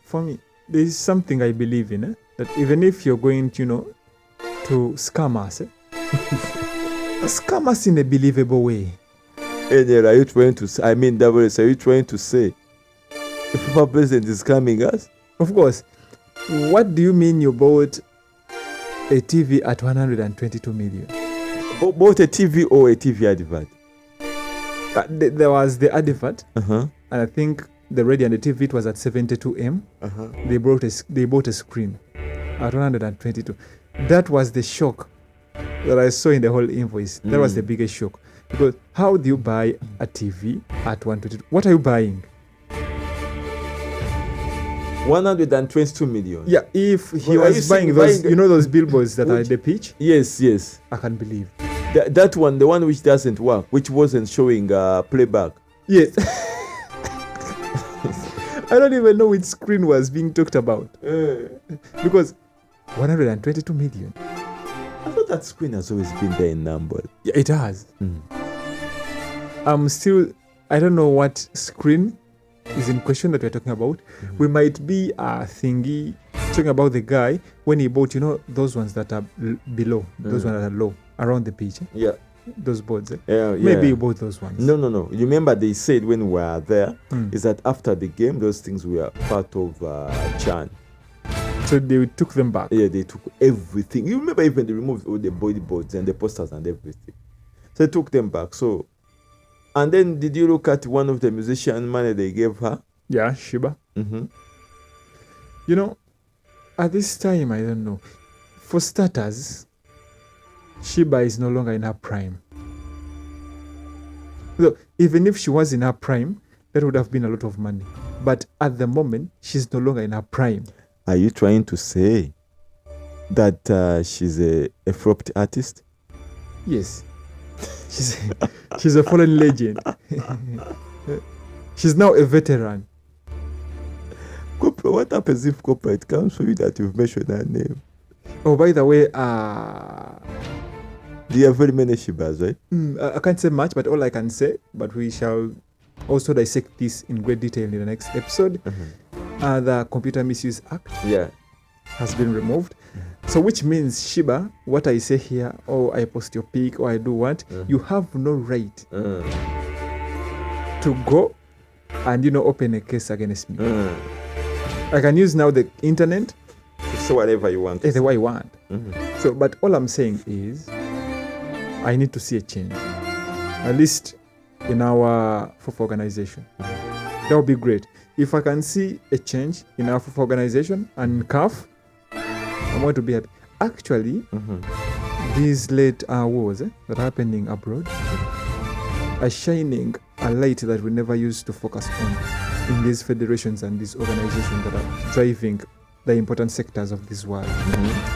S2: for me, there is something I believe in, that even if you're going to, to scam us, scam us in a believable way.
S1: Are you trying to say, Double S, are you trying to say if our president is scamming us?
S2: Of course. What do you mean you bought a TV at 122 million?
S1: Bought a TV or a TV advert?
S2: There was the advert,
S1: and
S2: I think the radio and the TV, it was at 72M. They bought a screen at 122. That was the shock that I saw in the whole invoice. That was the biggest shock. Because how do you buy a TV at 122? What are you buying?
S1: 122 million.
S2: Yeah, if he was buying those, those billboards that are at the pitch?
S1: Yes.
S2: I can't believe.
S1: That one, the one which doesn't work, which wasn't showing playback.
S2: Yes. I don't even know which screen was being talked about. Because 122 million.
S1: I thought that screen has always been there in number.
S2: Yeah, it has. I don't know what screen is in question that we're talking about. We might be talking about the guy when he bought, those ones that are below, those ones that are low, around the pitch.
S1: Yeah.
S2: Those boards.
S1: Maybe
S2: you bought those ones.
S1: No. You remember they said when we were there, is that after the game, those things were part of Chan.
S2: So they took them back?
S1: Yeah, they took everything. You remember even they removed all the bodyboards and the posters and everything. So they took them back. So, and then did you look at one of the musician money they gave her?
S2: Yeah, Shiba. At this time, I don't know. For starters, Shiba is no longer in her prime. So even if she was in her prime, that would have been a lot of money. But at the moment, she's no longer in her prime.
S1: Are you trying to say that she's a flopped artist?
S2: Yes. She's a fallen legend. She's now a veteran.
S1: What happens if corporate comes for you that you've mentioned her name?
S2: Oh, by the way,
S1: there are very many Shibas, right?
S2: I can't say much, but all I can say, but we shall also dissect this in great detail in the next episode. The Computer Misuse Act has been removed. So which means, Shiba, what I say here, or I post your pic, or I do what, you have no right to go and, open a case against me. I can use now the internet
S1: to say whatever you want.
S2: The way you want. So, but all I'm saying is, I need to see a change, at least in our FUFA organization. That would be great. If I can see a change in our FUFA organization and CAF, I'm going to be happy. Actually, these late wars that are happening abroad are shining a light that we never used to focus on in these federations and these organizations that are driving the important sectors of this world,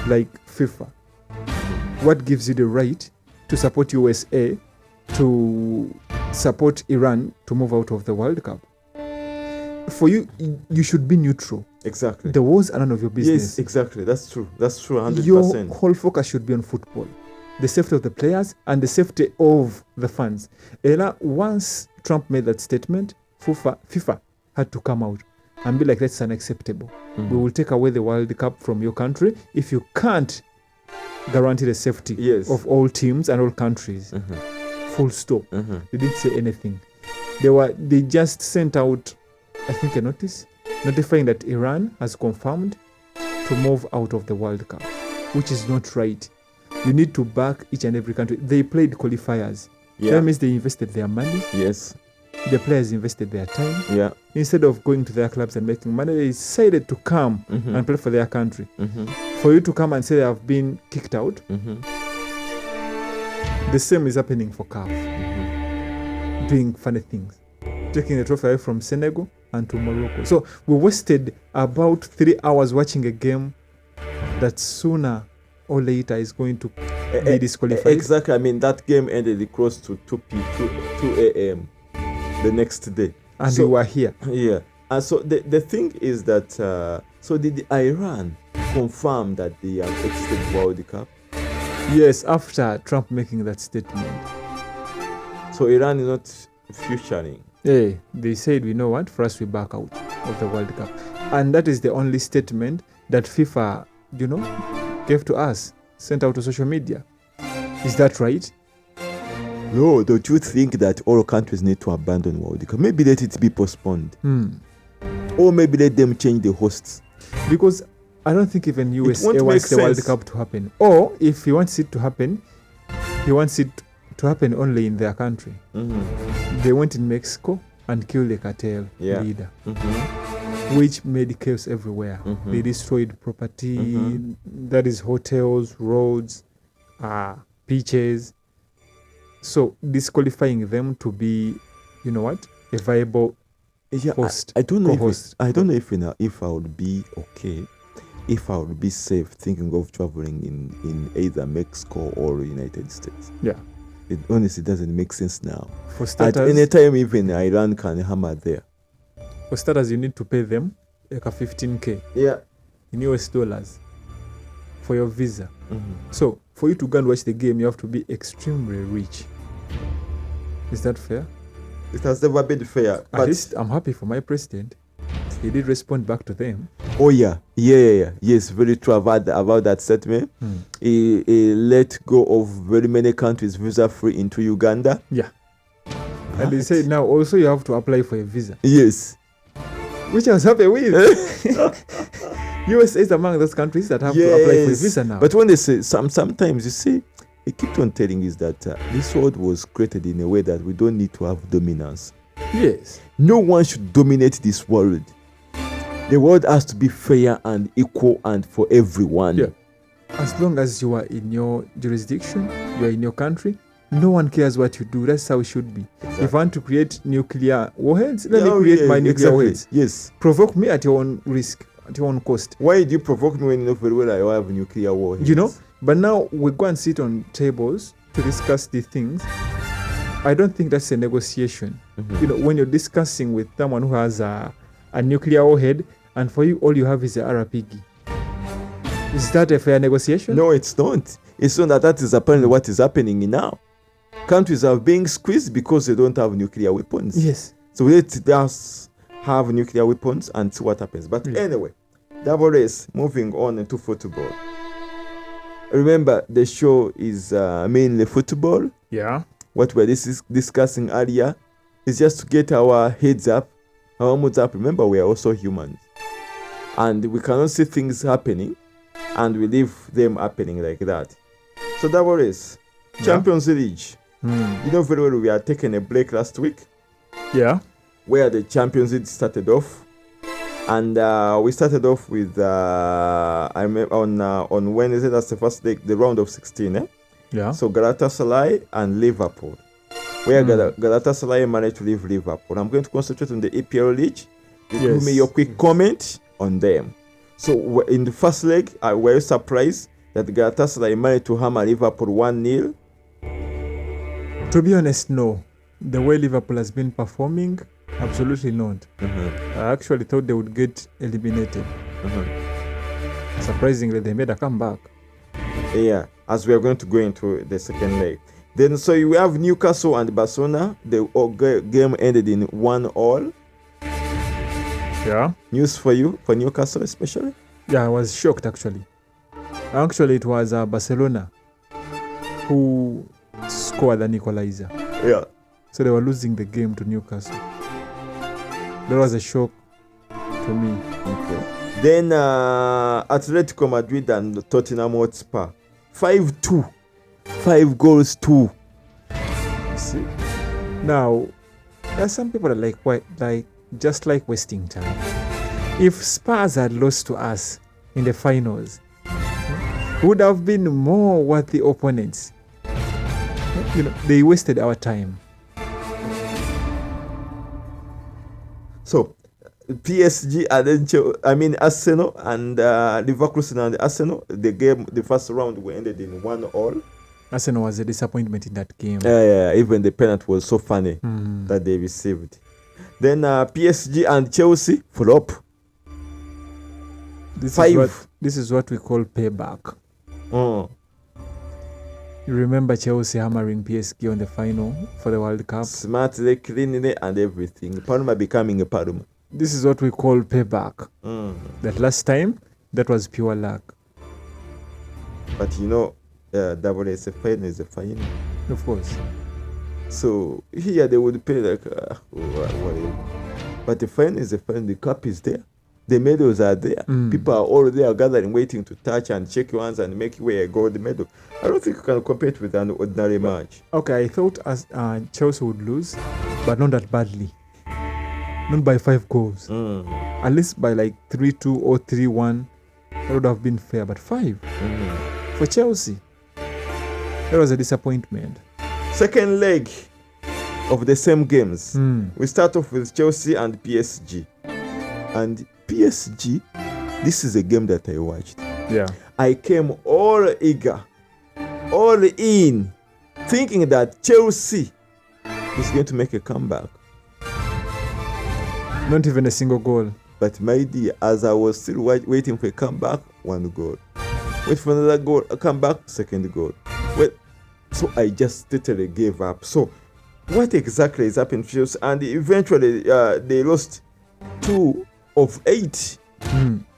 S2: like FIFA. What gives you the right to support USA to support Iran to move out of the World Cup. For you, you should be neutral.
S1: Exactly.
S2: The wars are none of your business.
S1: Yes, exactly. That's true. That's true. 100%.
S2: Your whole focus should be on football, the safety of the players and the safety of the fans. And once Trump made that statement, FIFA had to come out and be like, that's unacceptable. We will take away the World Cup from your country if you can't guarantee the safety of all teams and all countries. Full stop. They didn't say anything. They just sent out, I think, a notice notifying that Iran has confirmed to move out of the World Cup, which is not right. You need to back each and every country. They played qualifiers. That means they invested their money.
S1: Yes.
S2: The players invested their time.
S1: Yeah.
S2: Instead of going to their clubs and making money, they decided to come and play for their country. For you to come and say they have been kicked out, the same is happening for CAF. Doing funny things. Taking the trophy away from Senegal and to Morocco. So we wasted about 3 hours watching a game that sooner or later is going to be disqualified.
S1: Exactly. I mean, that game ended close to 2 a.m. the next day.
S2: And we were here.
S1: Yeah. And so the thing is that, so did Iran confirm that they have exited World Cup?
S2: Yes, after Trump making that statement.
S1: So Iran is not futuring.
S2: Yeah, they said, you know what, for us we back out of the World Cup. And that is the only statement that FIFA, gave to us, sent out to social media. Is that right?
S1: No, don't you think that all countries need to abandon World Cup? Maybe let it be postponed. Or maybe let them change the hosts.
S2: Because I don't think even USA wants the World Cup to happen. Or if he wants it to happen, he wants it to happen only in their country. They went in Mexico and killed the cartel leader, which made chaos everywhere. They destroyed property, that is hotels, roads, beaches. So disqualifying them to be, a viable host.
S1: I don't know if I would be okay, if I would be safe thinking of traveling in either Mexico or United States.
S2: Yeah.
S1: It honestly doesn't make sense now.
S2: For starters,
S1: at any time, even Iran can hammer there.
S2: For starters, you need to pay them like a 15K in US dollars for your visa. So for you to go and watch the game, you have to be extremely rich. Is that fair?
S1: It has never been fair.
S2: At least I'm happy for my president. He did respond back to them.
S1: Oh yeah. Yes, very true about that statement. He let go of very many countries visa-free into Uganda.
S2: Yeah. Right. And he said now also you have to apply for a visa.
S1: Yes.
S2: Which I was happy with. USA is among those countries that have to apply for a visa now.
S1: But when they say, sometimes you see, he keeps on telling us that this world was created in a way that we don't need to have dominance.
S2: Yes.
S1: No one should dominate this world. The world has to be fair and equal and for everyone.
S2: Yeah. As long as you are in your jurisdiction, you are in your country, no one cares what you do. That's how it should be. Exactly. If I want to create nuclear warheads, let me create my nuclear warheads.
S1: Yes.
S2: Provoke me at your own risk, at your own cost.
S1: Why do you provoke me when you know very well I have nuclear warheads?
S2: But now we go and sit on tables to discuss these things. I don't think that's a negotiation. When you're discussing with someone who has a nuclear warhead, and for you, all you have is a RPG. Is that a fair negotiation?
S1: No, it's not. It's not that is apparently what is happening now. Countries are being squeezed because they don't have nuclear weapons.
S2: Yes.
S1: So let's just have nuclear weapons and see what happens. But anyway, double race, moving on into football. Remember, the show is mainly football.
S2: Yeah.
S1: What we're discussing earlier is just to get our heads up, our moods up. Remember, we are also humans. And we cannot see things happening and we leave them happening like that. So double race, Champions League. You know very well we are taking a break last week.
S2: Yeah.
S1: Where the Champions League started off. And we started off with on Wednesday. That's the first day, the round of 16.
S2: Yeah.
S1: So Galatasaray and Liverpool, where Galatasaray managed to leave Liverpool. I'm going to concentrate on the EPL league. Give me your quick comment on them. So in the first leg, I was surprised that Galatasaray managed to hammer Liverpool 1-0.
S2: To be honest, no. the way Liverpool has been performing, absolutely not. I actually thought they would get eliminated. Surprisingly, they made a comeback.
S1: Yeah, as we are going to go into the second leg. Then, so you have Newcastle and Barcelona. The game ended in 1-1.
S2: Yeah.
S1: News for you, for Newcastle especially?
S2: Yeah, I was shocked actually. Actually, it was Barcelona who scored an equalizer.
S1: Yeah.
S2: So they were losing the game to Newcastle. That was a shock to me.
S1: Okay. Then Atletico Madrid and Tottenham Hotspur. 5-2. 5 goals, 2.
S2: See? Now, there are some people that just like wasting time. If Spurs had lost to us in the finals, would have been more worthy opponents. They wasted our time.
S1: So, PSG and then Arsenal and Leverkusen and Arsenal, the first round we ended in 1-1.
S2: Arsenal was a disappointment in that game.
S1: Yeah, even the penalty was so funny that they received. Then PSG and Chelsea flop.
S2: This is what we call payback. You remember Chelsea hammering PSG on the final for the World Cup?
S1: Smartly, cleanly, and everything. Parma becoming a Parma.
S2: This is what we call payback. That last time, that was pure luck.
S1: But WSFN is a final.
S2: Of course.
S1: So here they would pay like whatever. But the final is a final. The cup is there. The medals are there. People are all there gathering, waiting to touch and shake your hands and make you wear a gold medal. I don't think you can compete with an ordinary match. Okay,
S2: I thought Chelsea would lose, but not that badly. Not by 5 goals. At least by like 3-2 or 3-1. That would have been fair. But 5 for Chelsea, that was a disappointment.
S1: Second leg of the same games. We start off with Chelsea and PSG. And PSG, this is a game that I watched.
S2: Yeah.
S1: I came all eager, all in, thinking that Chelsea is going to make a comeback.
S2: Not even a single goal.
S1: But my dear, as I was still waiting for a comeback, 1 goal. Wait for another goal, a comeback, 2nd goal. So I just totally gave up. So what exactly is happening to Chelsea? And eventually they lost 2 of 8.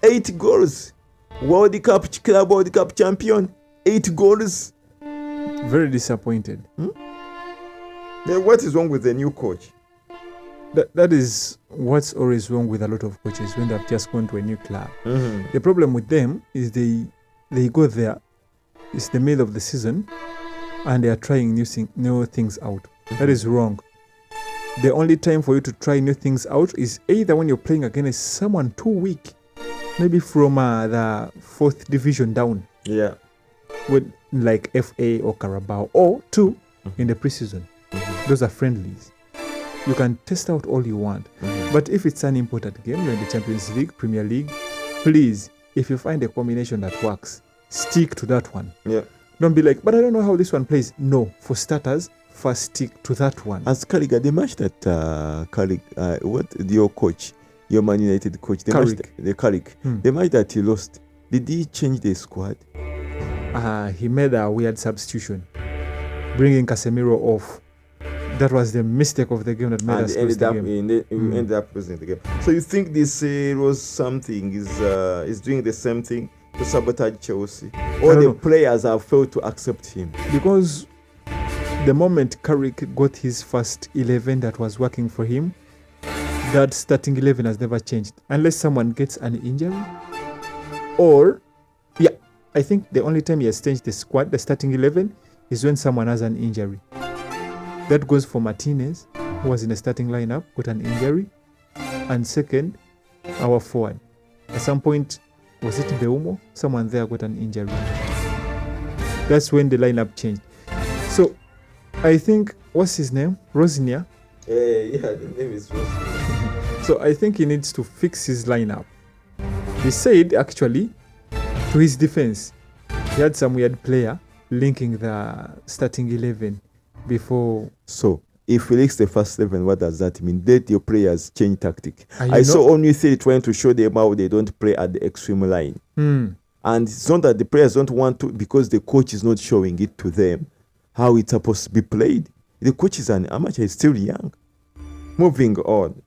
S1: 8 goals. Club World Cup champion. 8 goals.
S2: Very disappointed.
S1: Then what is wrong with the new coach?
S2: That is what's always wrong with a lot of coaches when they've just gone to a new club. The problem with them is they go there, it's the middle of the season, and they are trying new things out. That is wrong. The only time for you to try new things out is either when you're playing against someone too weak, maybe from the 4th division down.
S1: Yeah.
S2: With like FA or Carabao, or 2 in the preseason. Those are friendlies. You can test out all you want. But if it's an important game, you're in the Champions League, Premier League, please, if you find a combination that works, stick to that one.
S1: Yeah.
S2: Don't be like, but I don't know how this one plays. No, for starters, first stick to that one.
S1: As Carragher, the match that your coach, your Man United coach, the match that he lost, did he change the squad?
S2: He made a weird substitution, bringing Casemiro off. That was the mistake of the game that made us lose the game.
S1: We ended up losing the game. So you think this was something is doing the same thing to sabotage Chelsea? Or the players have failed to accept him?
S2: Because the moment Carrick got his first 11 that was working for him, that starting 11 has never changed. Unless someone gets an injury. Or, I think the only time he has changed the squad, the starting 11, is when someone has an injury. That goes for Martinez, who was in the starting lineup, got an injury. And second, our forward. At some point, was it Beumo? Someone there got an injury. That's when the lineup changed. So, I think, what's his name? Rosnia?
S1: The name is Rosnia.
S2: So, I think he needs to fix his lineup. He said, actually, to his defense, he had some weird player linking the starting 11 before.
S1: So, if he leaks the first 11, what does that mean? Let your players change tactic. I saw only three trying to show them how they don't play at the extreme line. And it's not that the players don't want to, because the coach is not showing it to them how it's supposed to be played. The coach is an amateur, he's still young. Moving on.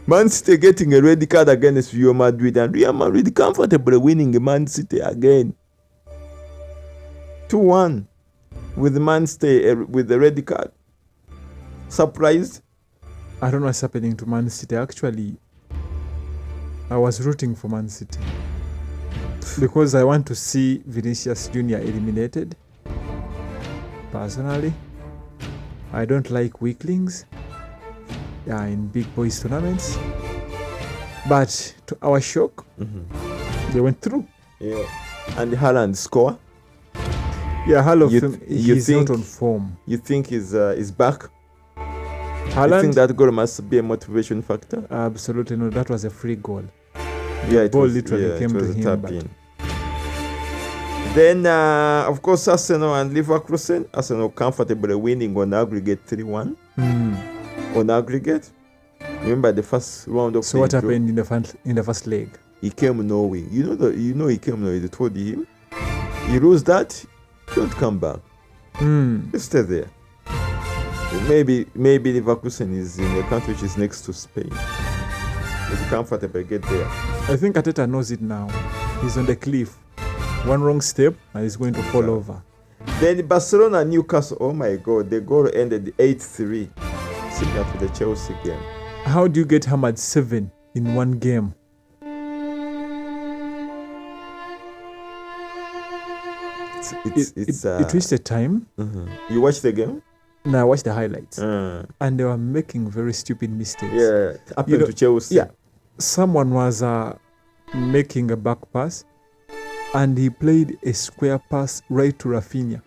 S1: Man City getting a red card against Real Madrid, and Real Madrid comfortably winning Man City again. 2-1 with Man City with the red card. Surprised?
S2: I don't know what's happening to Man City. Actually, I was rooting for Man City because I want to see Vinicius Jr. eliminated. Personally, I don't like weaklings in big boys tournaments. But to our shock, they went through.
S1: Yeah. And Haaland score?
S2: Yeah, he's not on form.
S1: You think he's back?
S2: Haaland?
S1: You think that goal must be a motivation factor?
S2: Absolutely no. That was a free goal.
S1: Yeah,
S2: the ball literally came to him.
S1: Then, of course, Arsenal and Leverkusen. Arsenal comfortably winning on aggregate 3-1. On aggregate. Remember the first round of.
S2: So what happened in the first leg?
S1: He came knowing. You know he came knowing. They told him, you lose that, don't come back. Just stay there. Maybe Leverkusen is in a country which is next to Spain. If you comfortable, get there.
S2: I think Arteta knows it now. He's on the cliff. One wrong step and he's going to fall over.
S1: Then Barcelona Newcastle. Oh my God, the goal ended 8-3. Similar to the Chelsea game.
S2: How do you get hammered 7 in one game? It reached a time.
S1: You watched the game?
S2: No, I watched the highlights. And they were making very stupid mistakes.
S1: Yeah, happened to Chelsea.
S2: Yeah, someone was making a back pass and he played a square pass right to Rafinha.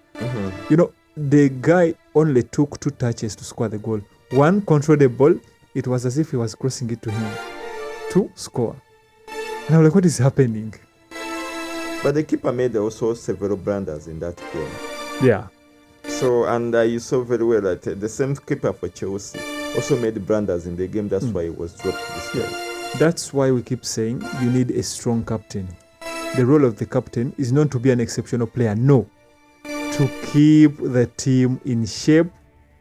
S2: You know, the guy only took 2 touches to score the goal. 1, control the ball. It was as if he was crossing it to him. 2, score. And I'm like, what is happening?
S1: But the keeper made also several blunders in that game.
S2: Yeah.
S1: So, and you saw very well that the same keeper for Chelsea also made blunders in the game. That's why he was dropped this game.
S2: That's why we keep saying you need a strong captain. The role of the captain is not to be an exceptional player. No. To keep the team in shape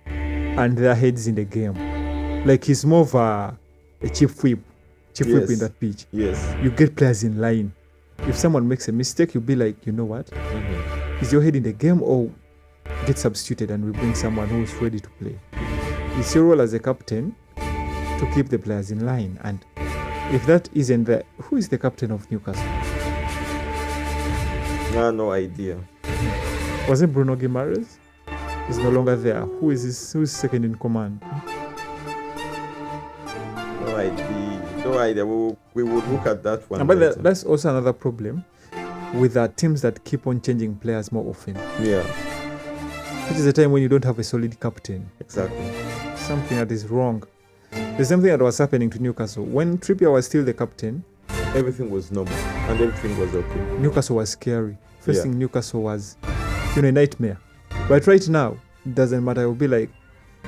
S2: and their heads in the game. Like he's more of a chief whip in that pitch.
S1: Yes.
S2: You get players in line. If someone makes a mistake, you'll be like, you know what? Is your head in the game or get substituted and we bring someone who's ready to play? It's your role as a captain to keep the players in line. And if that isn't there, who is the captain of Newcastle?
S1: No idea.
S2: Was it Bruno Guimaraes? He's no longer there. Who's second in command?
S1: No idea. We will look at that one.
S2: But that's also another problem with teams that keep on changing players more often.
S1: Yeah.
S2: It is a time when you don't have a solid captain.
S1: Exactly.
S2: Something that is wrong. The same thing that was happening to Newcastle. When Trippier was still the captain,
S1: everything was normal and everything was okay.
S2: Newcastle was scary. Facing Newcastle was, a nightmare. But right now, it doesn't matter. It will be like,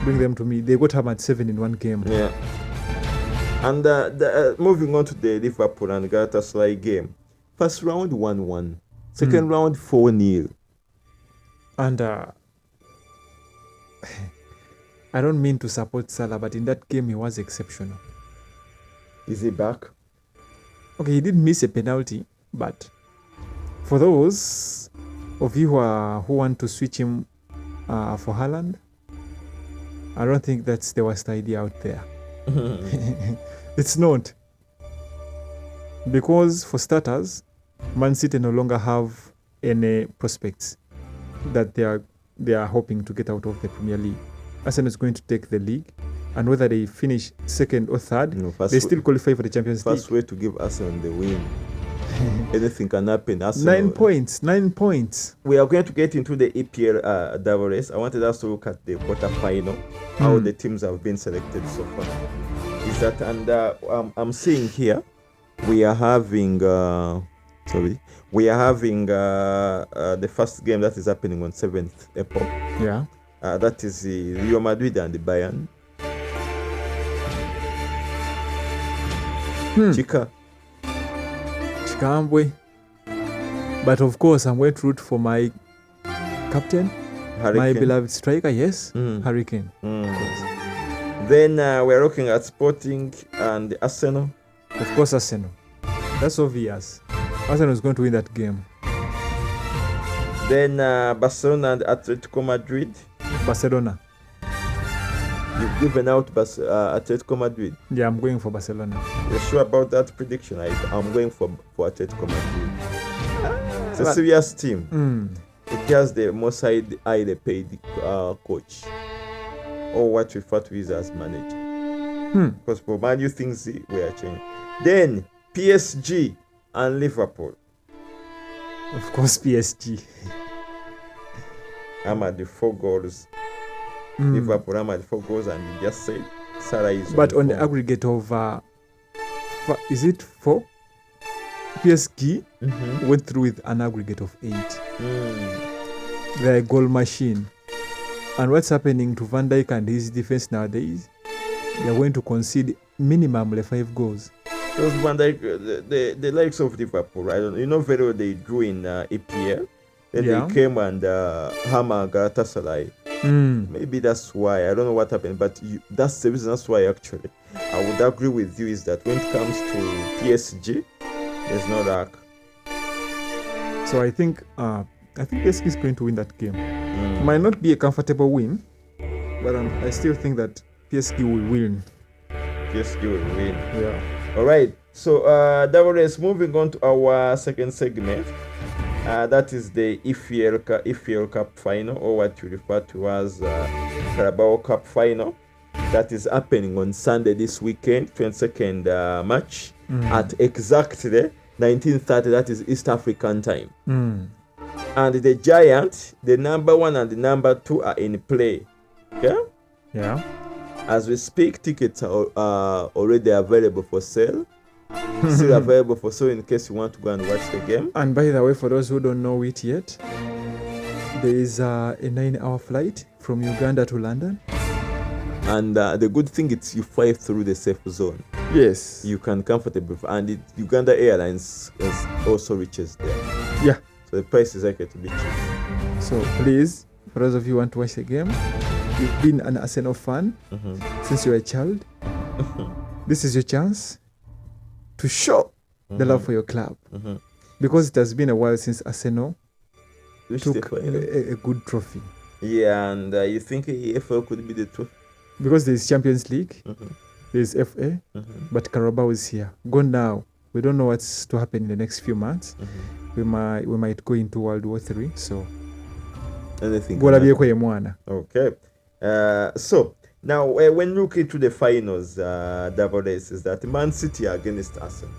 S2: bring them to me. They got hammered 7 in one game.
S1: Yeah. And moving on to the Liverpool and Galatasaray game. First round 1-1. Second round 4-0.
S2: And I don't mean to support Salah, but in that game he was exceptional.
S1: Is he back?
S2: Okay, he did miss a penalty, but for those of you who want to switch him for Haaland, I don't think that's the worst idea out there. It's not. Because for starters, Man City no longer have any prospects that they are hoping to get out of the Premier League. Arsenal is going to take the league, and whether they finish second or third, they still qualify for the Champions League.
S1: First way to give Arsenal the win. Anything can happen. Arsenal,
S2: 9 points.
S1: We are going to get into the EPL double race. I wanted us to look at the quarter-final, how the teams have been selected so far. Is that, and I'm seeing here, we are having the first game that is happening on 7th April.
S2: Yeah.
S1: That is Real Madrid and Bayern.
S2: Chikambwe. But of course, I'm going to root for my captain,
S1: Hurricane.
S2: my beloved striker, yes, Hurricane.
S1: Then we're looking at Sporting and Arsenal.
S2: Of course, Arsenal. That's obvious. Arsenal is going to win that game.
S1: Then Barcelona and Atletico Madrid.
S2: Barcelona.
S1: You've given out Atletico Madrid.
S2: Yeah, I'm going for Barcelona.
S1: You're sure about that prediction? I'm going for Atletico Madrid. It's a serious team. It has the most highly paid coach, or what we refer to as manager. Because for Man U things were changing. Then PSG and Liverpool.
S2: Of course, PSG.
S1: I'm at the 4 goals. Liverpool, I'm at 4 goals, and you just said Salah is.
S2: But on the aggregate of, is it 4? PSG went through with an aggregate of 8. They're a goal machine. And what's happening to Van Dijk and his defense nowadays? They're going to concede minimum 5 goals.
S1: Those Van Dijk, the likes of Liverpool, I don't know, you know very well they drew in EPL. Then they came and hammer Galatasaray. Maybe that's why. I don't know what happened, but that's the reason. That's why actually I would agree with you is that when it comes to PSG, there's no lack.
S2: So I think PSG is going to win that game. It might not be a comfortable win, but I still think that PSG will win.
S1: PSG will win.
S2: Yeah.
S1: All right. So WS, moving on to our second segment. That is the EFL Cup final, or what you refer to as Carabao Cup final. That is happening on Sunday this weekend, 22nd March, at exactly 19:30. That is East African time. And the Giant, the number 1 and the number 2 are in play. Okay?
S2: Yeah.
S1: As we speak, tickets are already available for sale. Still available for sale in case you want to go and watch the game.
S2: And by the way, for those who don't know it yet, there is a 9-hour flight from Uganda to London.
S1: And the good thing is you fly through the safe zone.
S2: Yes.
S1: You can comfortably, and Uganda Airlines also reaches there.
S2: Yeah.
S1: So the price is likely to be cheap.
S2: So please, for those of you who want to watch the game, you've been an Arsenal fan since you were a child. This is your chance to show the love for your club. Because it has been a while since Arsenal took a good trophy.
S1: Yeah, and you think EFL could be the trophy?
S2: Because there is Champions League, there is FA, but Carabao is here. Go now. We don't know what's to happen in the next few months. We might go into World War III. So,
S1: anything. Okay. So now, when looking to the finals, WS, is that Man City against Arsenal.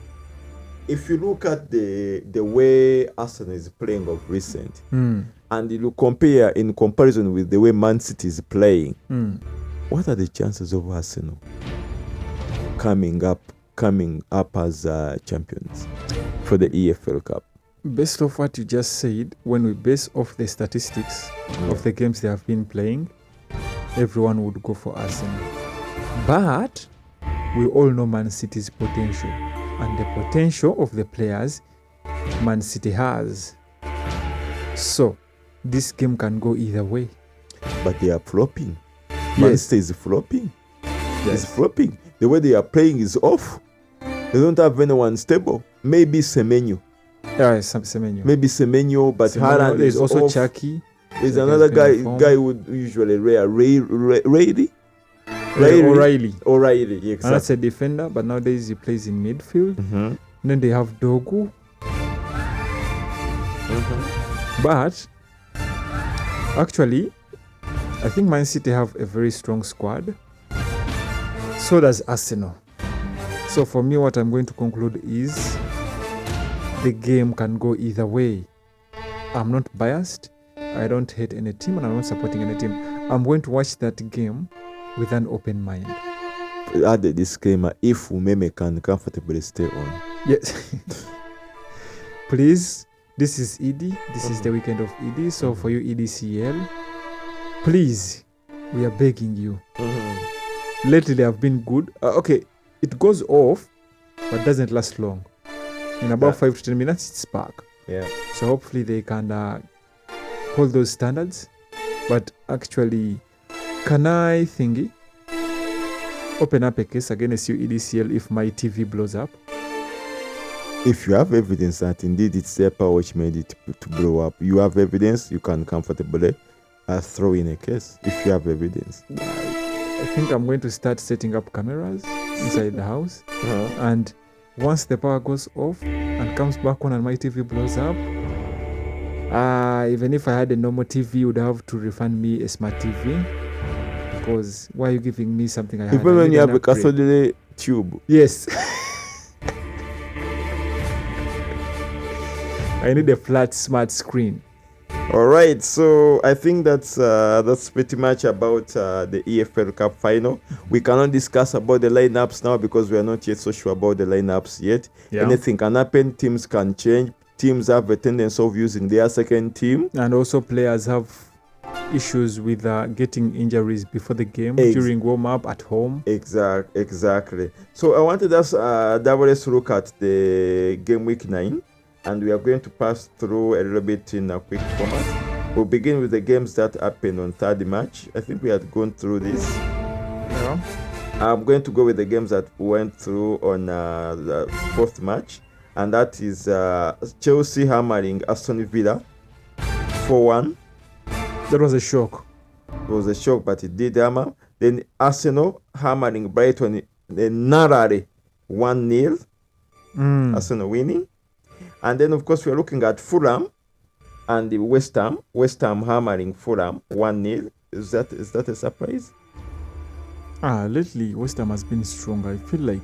S1: If you look at the way Arsenal is playing of recent, and you compare in comparison with the way Man City is playing, what are the chances of Arsenal coming up as champions for the EFL Cup?
S2: Based off what you just said, when we base off the statistics of the games they have been playing, everyone would go for Arsenal. But we all know Man City's potential, and the potential of the players Man City has. So this game can go either way.
S1: But they are flopping. Man City is flopping. It's flopping. The way they are playing is off. They don't have anyone stable. Maybe Semenyo.
S2: Semenyo.
S1: Maybe Semenyo, but Haaland is
S2: also
S1: off.
S2: Chucky.
S1: There's another guy who would usually O'Reilly. Exactly.
S2: And that's a defender, but nowadays he plays in midfield. And then they have Dogu. But actually, I think Man City have a very strong squad. So does Arsenal. So for me, what I'm going to conclude is the game can go either way. I'm not biased. I don't hate any team, and I'm not supporting any team. I'm going to watch that game with an open mind.
S1: Add the disclaimer, if Umeme can comfortably stay on.
S2: Yes. Please, this is ED. This is the weekend of ED. So for you EDCL, please, we are begging you. Lately they have been good. Okay, it goes off, but doesn't last long. In about 5 to 10 minutes, it's back.
S1: Yeah.
S2: So hopefully they can hold those standards. But actually, can I open up a case against you, EDCL, if my TV blows up?
S1: If you have evidence that indeed it's the power which made it to blow up, you have evidence, you can comfortably throw in a case if you have evidence.
S2: I think I'm going to start setting up cameras inside the house. And once the power goes off and comes back on and my TV blows up, even if I had a normal TV, you would have to refund me a smart TV. Because why are you giving me something I had?
S1: Even when you have a cathode tube.
S2: Yes. I need a flat smart screen.
S1: All right, so I think that's pretty much about the EFL Cup final. We cannot discuss about the lineups now because we are not yet so sure about the lineups yet. Yeah. Anything can happen. Teams can change. Teams have a tendency of using their second team, and also players have issues with getting injuries before the game during warm-up at home. Exactly. So I wanted us to look at the game week 9. And we are going to pass through a little bit in a quick format. We'll begin with the games that happened on 3rd March. I think we had gone through this. Yeah. I'm going to go with the games that went through on the 4th March. And that is Chelsea hammering Aston Villa 4-1. That was a shock. It was a shock, but it did hammer. Then Arsenal hammering Brighton narrowly 1-0. Arsenal winning. And then, of course, we are looking at Fulham and the West Ham. West Ham hammering Fulham 1-0. Is that a surprise? Lately, West Ham has been strong. I feel like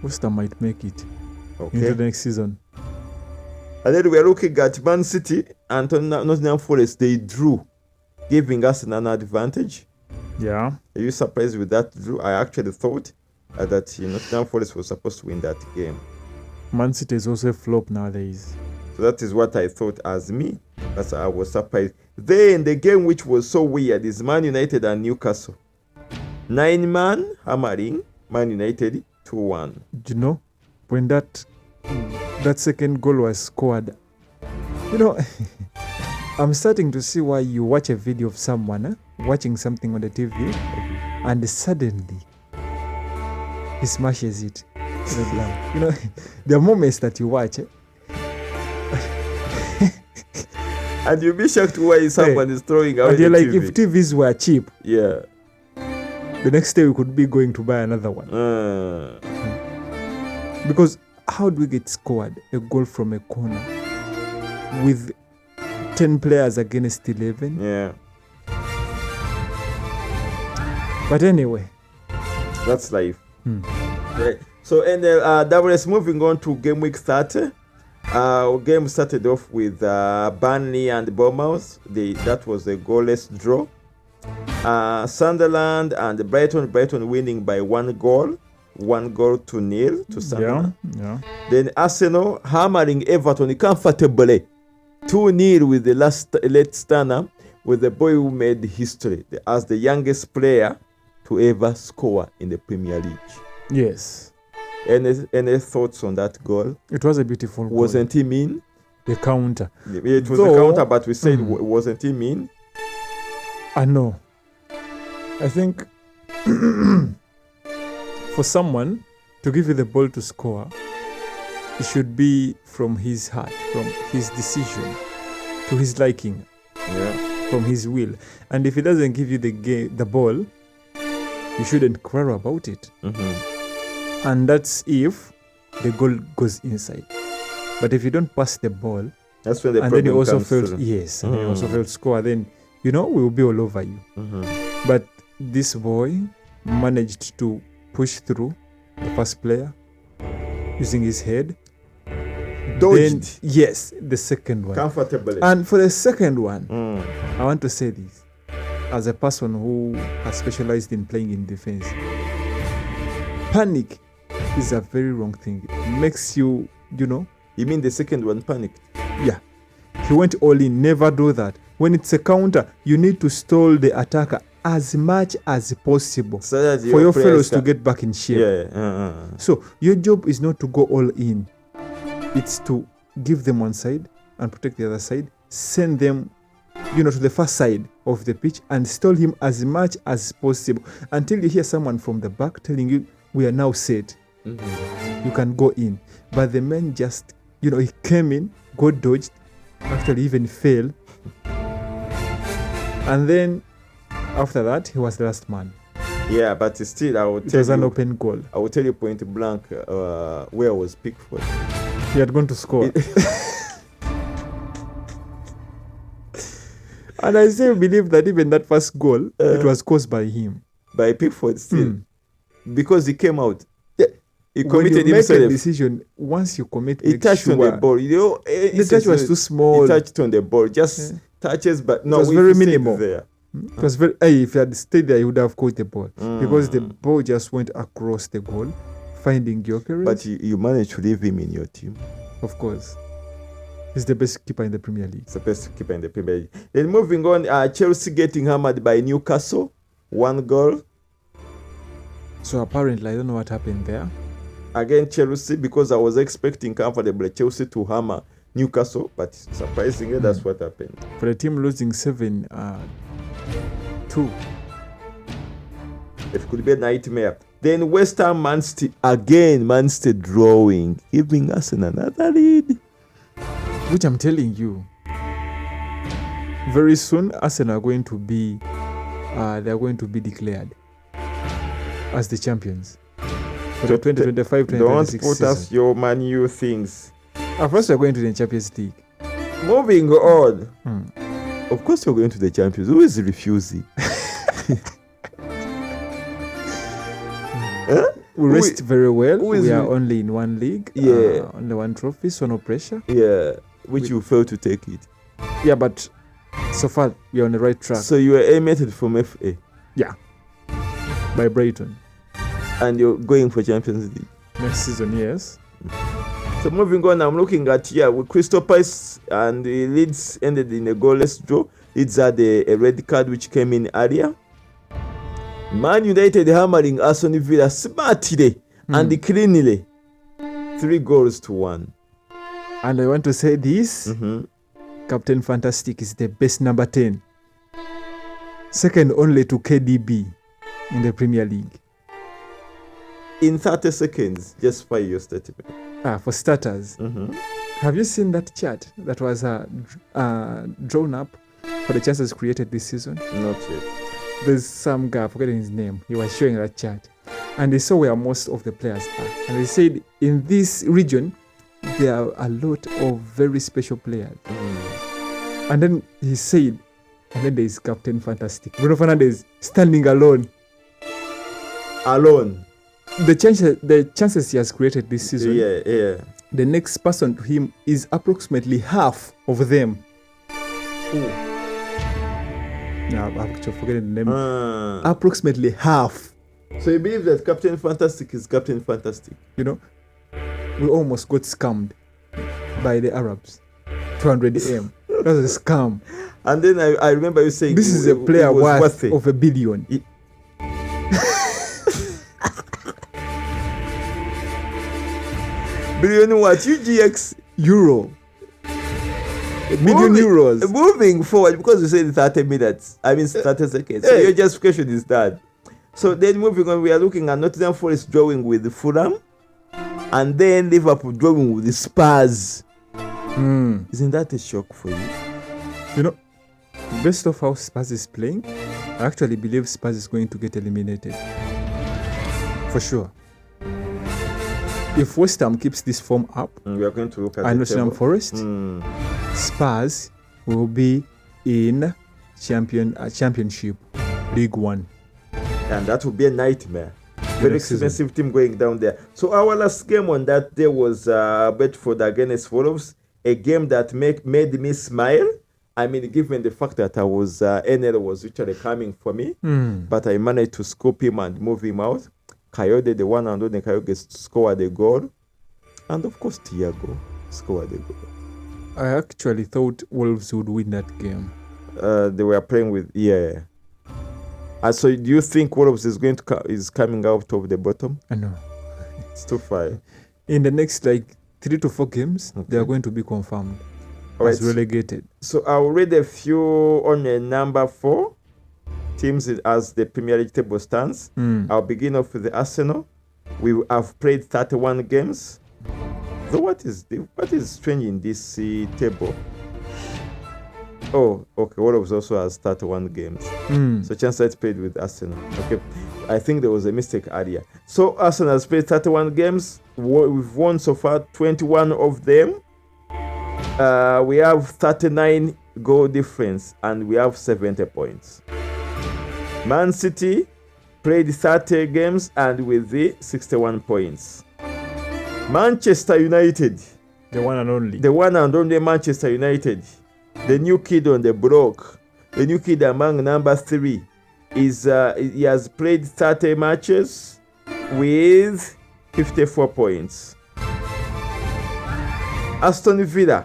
S1: West Ham might make it into the next season. And then we are looking at Man City and Nottingham Forest. They drew, giving us an advantage. Yeah. Are you surprised with that draw? I actually thought that Nottingham Forest was supposed to win that game. Man City is also a flop nowadays. So that is what I thought as me. That's why I was surprised. Then the game which was so weird is Man United and Newcastle. 9-man hammering Man United 2-1. Do you know, when that second goal was scored, I'm starting to see why you watch a video of someone watching something on the TV and suddenly he smashes it. There are moments that you watch and you'll be shocked why someone is throwing out. And you're like, TV. If TVs were cheap, the next day we could be going to buy another one. Because how do we get scored a goal from a corner with 10 players against 11? Yeah. But anyway, that's life. Right. So, and WS moving on to game week 30. Game started off with Burnley and Bournemouth. That was a goalless draw. Sunderland and Brighton winning by 1 goal. 1-0 to Sunderland. Yeah. Then Arsenal hammering Everton comfortably 2-0 with the late stunner with the boy who made history as the youngest player to ever score in the Premier League. Yes. Any thoughts on that goal? It was a beautiful goal. Wasn't he mean? The counter. It was a counter, but we said wasn't he mean? I know. I think for someone to give you the ball to score, it should be from his heart, from his decision, to his liking, from his will. And if he doesn't give you the ball, you shouldn't quarrel about it. And that's if the goal goes inside. But if you don't pass the ball, that's when the problem then you also failed. And then you also failed to score. Then we will be all over you. But this boy managed to push through the first player using his head. Dodged. Then, yes, the second one comfortably. And for the second one, I want to say this as a person who has specialized in playing in defense. Panic is a very wrong thing. It makes you, You mean the second one panicked? Yeah. He went all in. Never do that.
S2: when it's a counter, you need to stall the attacker as much as possible
S1: so that
S2: for your fellows to get back in shape.
S1: Yeah.
S2: So your job is not to go all in. It's to give them one side and protect the other side, send them, to the far side of the pitch and stall him as much as possible until you hear someone from the back telling you, we are now set. You can go in. But the man just, he came in, got dodged, actually even fell. And then after that, he was the last man.
S1: Yeah, but still, I will tell you.
S2: It was an open goal.
S1: I will tell you point blank where was Pickford.
S2: He had gone to score. And I still believe that even that first goal, it was caused by him.
S1: By Pickford still. Because he came out. He
S2: When
S1: committed
S2: you make
S1: himself.
S2: a decision, once you commit,
S1: He touched on the ball.
S2: The touch was too small.
S1: He touched on the ball. Just touches, but no.
S2: It was very minimal.
S1: There.
S2: It was very. If he had stayed there, he would have caught the ball because the ball just went across the goal, finding Gyökeres.
S1: But you managed to leave him in your team.
S2: Of course, he's the best keeper in the Premier League.
S1: He's the best keeper in the Premier League. Then moving on, Chelsea getting hammered by Newcastle, 1 goal.
S2: So apparently, I don't know what happened there.
S1: Again, Chelsea, because I was expecting comfortably Chelsea to hammer Newcastle, but surprisingly, that's what happened.
S2: For the team losing 7-2.
S1: It could be a nightmare. Then West Ham, Man City drawing, giving us another lead.
S2: Which I'm telling you, very soon Arsenal are going to be, they're going to be declared as the champions for the 2025-2026
S1: Don't put
S2: season.
S1: us your Man U things.
S2: First, we're going to the Champions League.
S1: Moving on. Of course, you're going to the Champions. Who is refusing?
S2: We rest very well. We are only in one league. Only one trophy, so no pressure.
S1: Yeah, which you failed to take it.
S2: Yeah, but so far, you're on the right track.
S1: So you are eliminated from FA.
S2: Yeah. By Brighton.
S1: And you're going for Champions League.
S2: Next season, yes.
S1: So moving on, I'm looking at here with Crystal Palace and the Leeds ended in a goalless draw. Leeds had a red card which came in earlier. Man United hammering Aston Villa smartly and cleanly. 3-1.
S2: And I want to say this. Captain Fantastic is the best number 10. Second only to KDB in the Premier League.
S1: In 30 seconds, just fire your statement.
S2: For starters, have you seen that chart that was drawn up for the chances created this season?
S1: Not yet.
S2: There's some guy, forgetting his name, he was showing that chart. And they saw where most of the players are. And they said, in this region, there are a lot of very special players. And then he said, and then there is Captain Fantastic. Bruno Fernandes standing alone. The chances he has created this season, the next person to him is approximately half of them. Now I'm actually forgetting the name. Approximately half.
S1: So you believe that Captain Fantastic is Captain Fantastic?
S2: We almost got scammed by the Arabs. 200M. That was a scam.
S1: And then I remember you saying
S2: this is a player worth of $1 billion.
S1: Billion what? UGX?
S2: Euro. $1 billion euros.
S1: Moving forward, because you said 30 minutes, 30 seconds. So your justification is that. So then moving on, we are looking at Nottingham Forest drawing with Fulham, and then Liverpool drawing with the Spurs. Isn't that a shock for you?
S2: Based off how Spurs is playing, I actually believe Spurs is going to get eliminated. For sure. If West Ham keeps this form up,
S1: we are going to look at
S2: Nottingham Forest, Spurs will be in Championship League One.
S1: And that will be a nightmare. Very expensive team going down there. So our last game on that day was Bedford against Wolves, a game that made me smile. Given the fact that NL was literally coming for me, but I managed to scoop him and move him out. Coyote, the one and only Coyote, scored the goal. And of course, Thiago scored the goal.
S2: I actually thought Wolves would win that game.
S1: They were playing with, yeah. And so do you think Wolves is coming out of the bottom?
S2: No.
S1: It's too far.
S2: In the next 3 to 4 games, they are going to be confirmed as relegated.
S1: So I'll read a few on the number 4 teams as the Premier League table stands. I'll begin off with the Arsenal. We have played 31 games. So what is strange in this table? Oh, okay. Wolves also has 31 games. So Chancellor played with Arsenal. Okay. I think there was a mistake earlier. So Arsenal has played 31 games. We've won so far 21 of them. We have 39 goal difference and we have 70 points. Man City played 30 games and with the 61 points. Manchester United.
S2: The one and only.
S1: The one and only Manchester United. The new kid on the block. The new kid among number 3. He has played 30 matches with 54 points. Aston Villa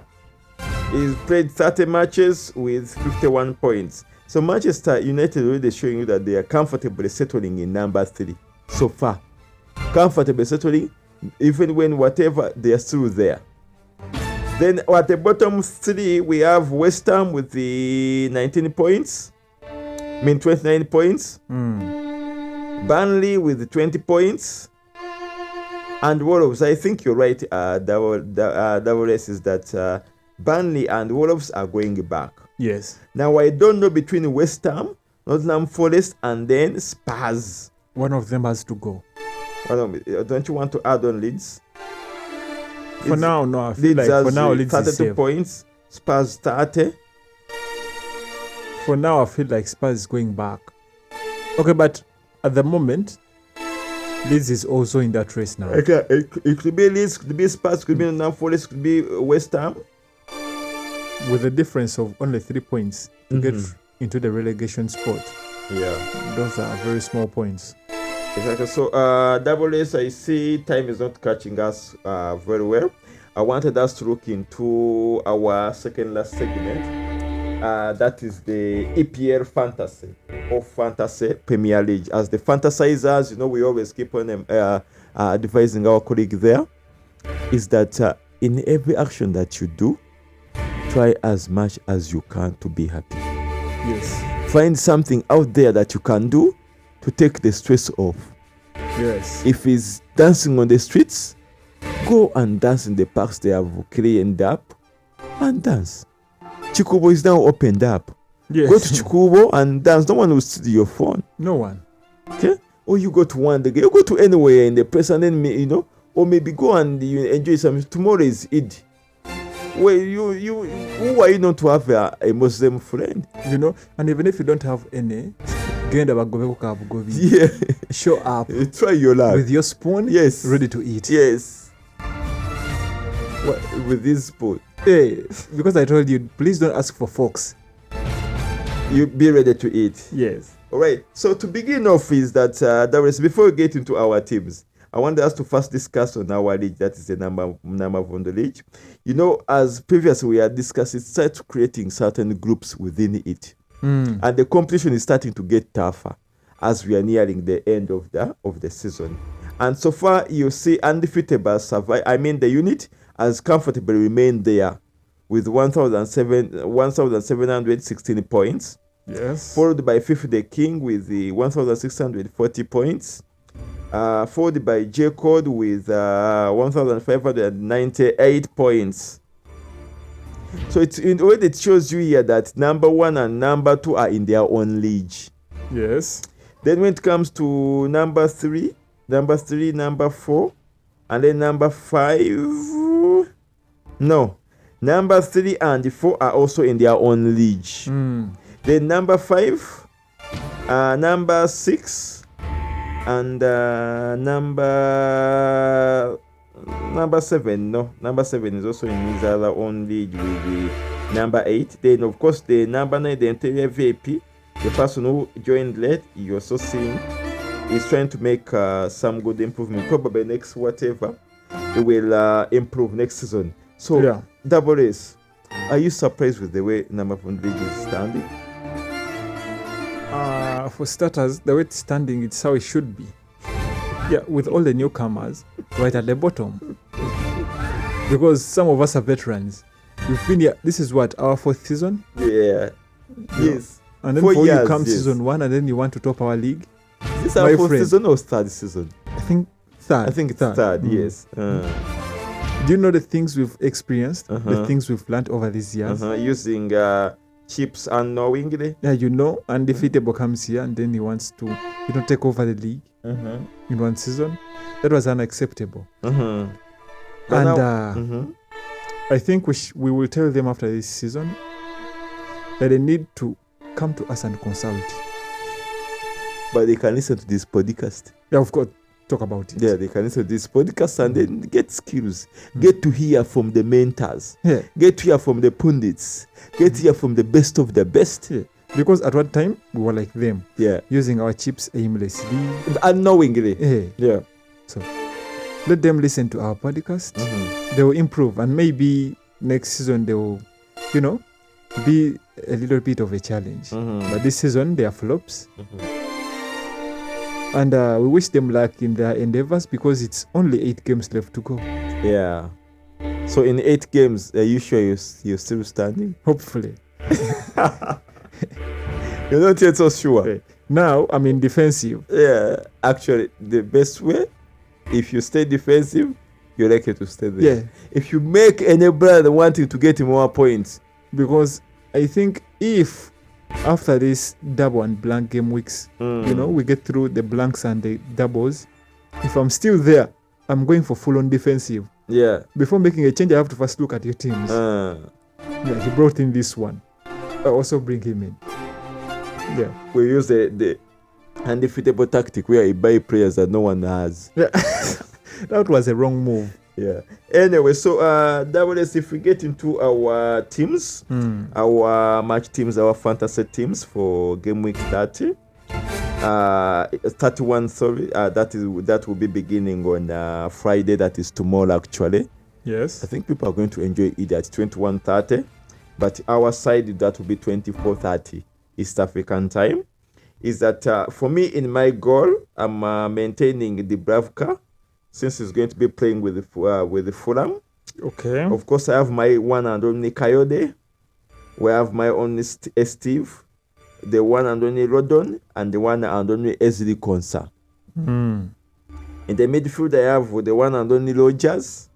S1: is played 30 matches with 51 points. So Manchester United already showing you that they are comfortably settling in number 3 so far. Comfortably settling, even when whatever, they are still there. Then at the bottom 3, we have West Ham with the 19 points. 29 points. Burnley with 20 points. And Wolves, I think you're right, double S is that Burnley and Wolves are going back.
S2: Yes.
S1: Now, I don't know between West Ham, Nottingham Forest, and then Spurs.
S2: One of them has to go.
S1: Don't you want to add on Leeds?
S2: For now, no. I feel like for now, Leeds is
S1: 32 points. Spurs 30.
S2: For now, I feel like Spurs is going back. Okay, but at the moment, Leeds is also in that race now.
S1: Okay, it could be Leeds, could be Spurs, could be Nottingham Forest, could be West Ham.
S2: With a difference of only 3 points to get into the relegation spot.
S1: Yeah.
S2: Those are very small points.
S1: Exactly. So, double S, I see time is not catching us very well. I wanted us to look into our second last segment. That is the EPL fantasy or fantasy Premier League. As the fantasizers, we always keep on advising our colleague there, is that in every action that you do, try as much as you can to be happy.
S2: Yes.
S1: Find something out there that you can do to take the stress off.
S2: Yes.
S1: If it's dancing on the streets, go and dance in the parks they have cleaned up and dance. Chikubo is now opened up.
S2: Yes.
S1: Go to Chikubo and dance. No one will steal your phone.
S2: No one.
S1: Okay? Or you go to one day. You go to anywhere in the place and then, or maybe go and you enjoy some. Tomorrow is Eid. Well, who are you not to have a Muslim friend?
S2: And even if you don't have any,
S1: yeah.
S2: Show up.
S1: Try your luck.
S2: With your spoon,
S1: yes.
S2: Ready to eat.
S1: Yes. What, with this spoon?
S2: Hey, because I told you, please don't ask for forks.
S1: You be ready to eat.
S2: Yes.
S1: All right. So to begin off is that before we get into our teams, I want us to first discuss on our league. That is the number of the league. As previously we had discussed, it started creating certain groups within it. And the competition is starting to get tougher as we are nearing the end of the season. And so far, you see Undefeatable survive. The unit has comfortably remained there with 1,716 points.
S2: Yes.
S1: Followed by Fifth the King with the 1,640 points. Followed by J Code with 1,598 points. So in a way it shows you here that number 1 and number 2 are in their own league.
S2: Yes.
S1: Then when it comes to number 3, number 4, and then number 5, no. Number 3 and 4 are also in their own league. Then number 5, number 6, and number 7. No, number 7 is also in his other own league with the number 8. Then, of course, the number 9, the interior VIP, the person who joined late, you're also seeing, is trying to make some good improvement. Probably next whatever, it will improve next season. So, Double S, Are you surprised with the way Namafon League is standing?
S2: For starters, the way it's standing, it's how it should be. Yeah, with all the newcomers right at the bottom. Because some of us are veterans. We've been here, this is what, our 4th season?
S1: Yeah. Yes.
S2: And then before you come season 1 and then you want to top our league.
S1: Is this our 4th season or 3rd season?
S2: I think 3rd.
S1: I think it's 3rd, yes.
S2: Do you know the things we've experienced? The things we've learned over these years?
S1: Using chips unknowingly.
S2: Yeah, undefeatable comes here and then he wants to, take over the league in one season. That was unacceptable. And I think we will tell them after this season that they need to come to us and consult.
S1: But they can listen to this podcast.
S2: Yeah, of course. Talk about it.
S1: Yeah, they can listen to this podcast and then get skills. Get to hear from the mentors.
S2: Yeah.
S1: Get to hear from the pundits. Get to hear from the best of the best.
S2: Yeah. Because at one time, we were like them.
S1: Yeah.
S2: Using our chips aimlessly.
S1: Unknowingly. Yeah.
S2: So, let them listen to our podcast. They will improve. And maybe next season, they will, be a little bit of a challenge. But this season, they are flops. And we wish them luck in their endeavors because it's only 8 games left to go.
S1: Yeah. So in 8 games, are you sure you're still standing?
S2: Hopefully.
S1: You're not yet so sure.
S2: Okay. Now, I'm in defensive.
S1: Yeah. Actually, the best way, if you stay defensive, you're likely to stay there.
S2: Yeah.
S1: If you make any brother wanting to get more points.
S2: Because I think if after this double and blank game weeks, we get through the blanks and the doubles. If I'm still there, I'm going for full-on defensive.
S1: Yeah. Before
S2: making a change, I have to first look at your teams. Yeah, he brought in this one. I also bring him in. Yeah.
S1: We use the undefeatable tactic where you buy players that no one has.
S2: Yeah. That was a wrong move.
S1: Yeah. Anyway, so WS, if we get into our teams, our match teams, our fantasy teams for game week 31, that will be beginning on Friday. That is tomorrow, actually.
S2: Yes.
S1: I think people are going to enjoy it at 21:30, but our side that will be 24:30 East African time. Is that for me in my goal? I'm maintaining the Bravka, since he's going to be playing with the Fulham.
S2: Okay.
S1: Of course, I have my one and only Coyote. We have my only Steve, the one and only Rodon, and the one and only Ezri Konsa. In the midfield, I have the one and only Rogers,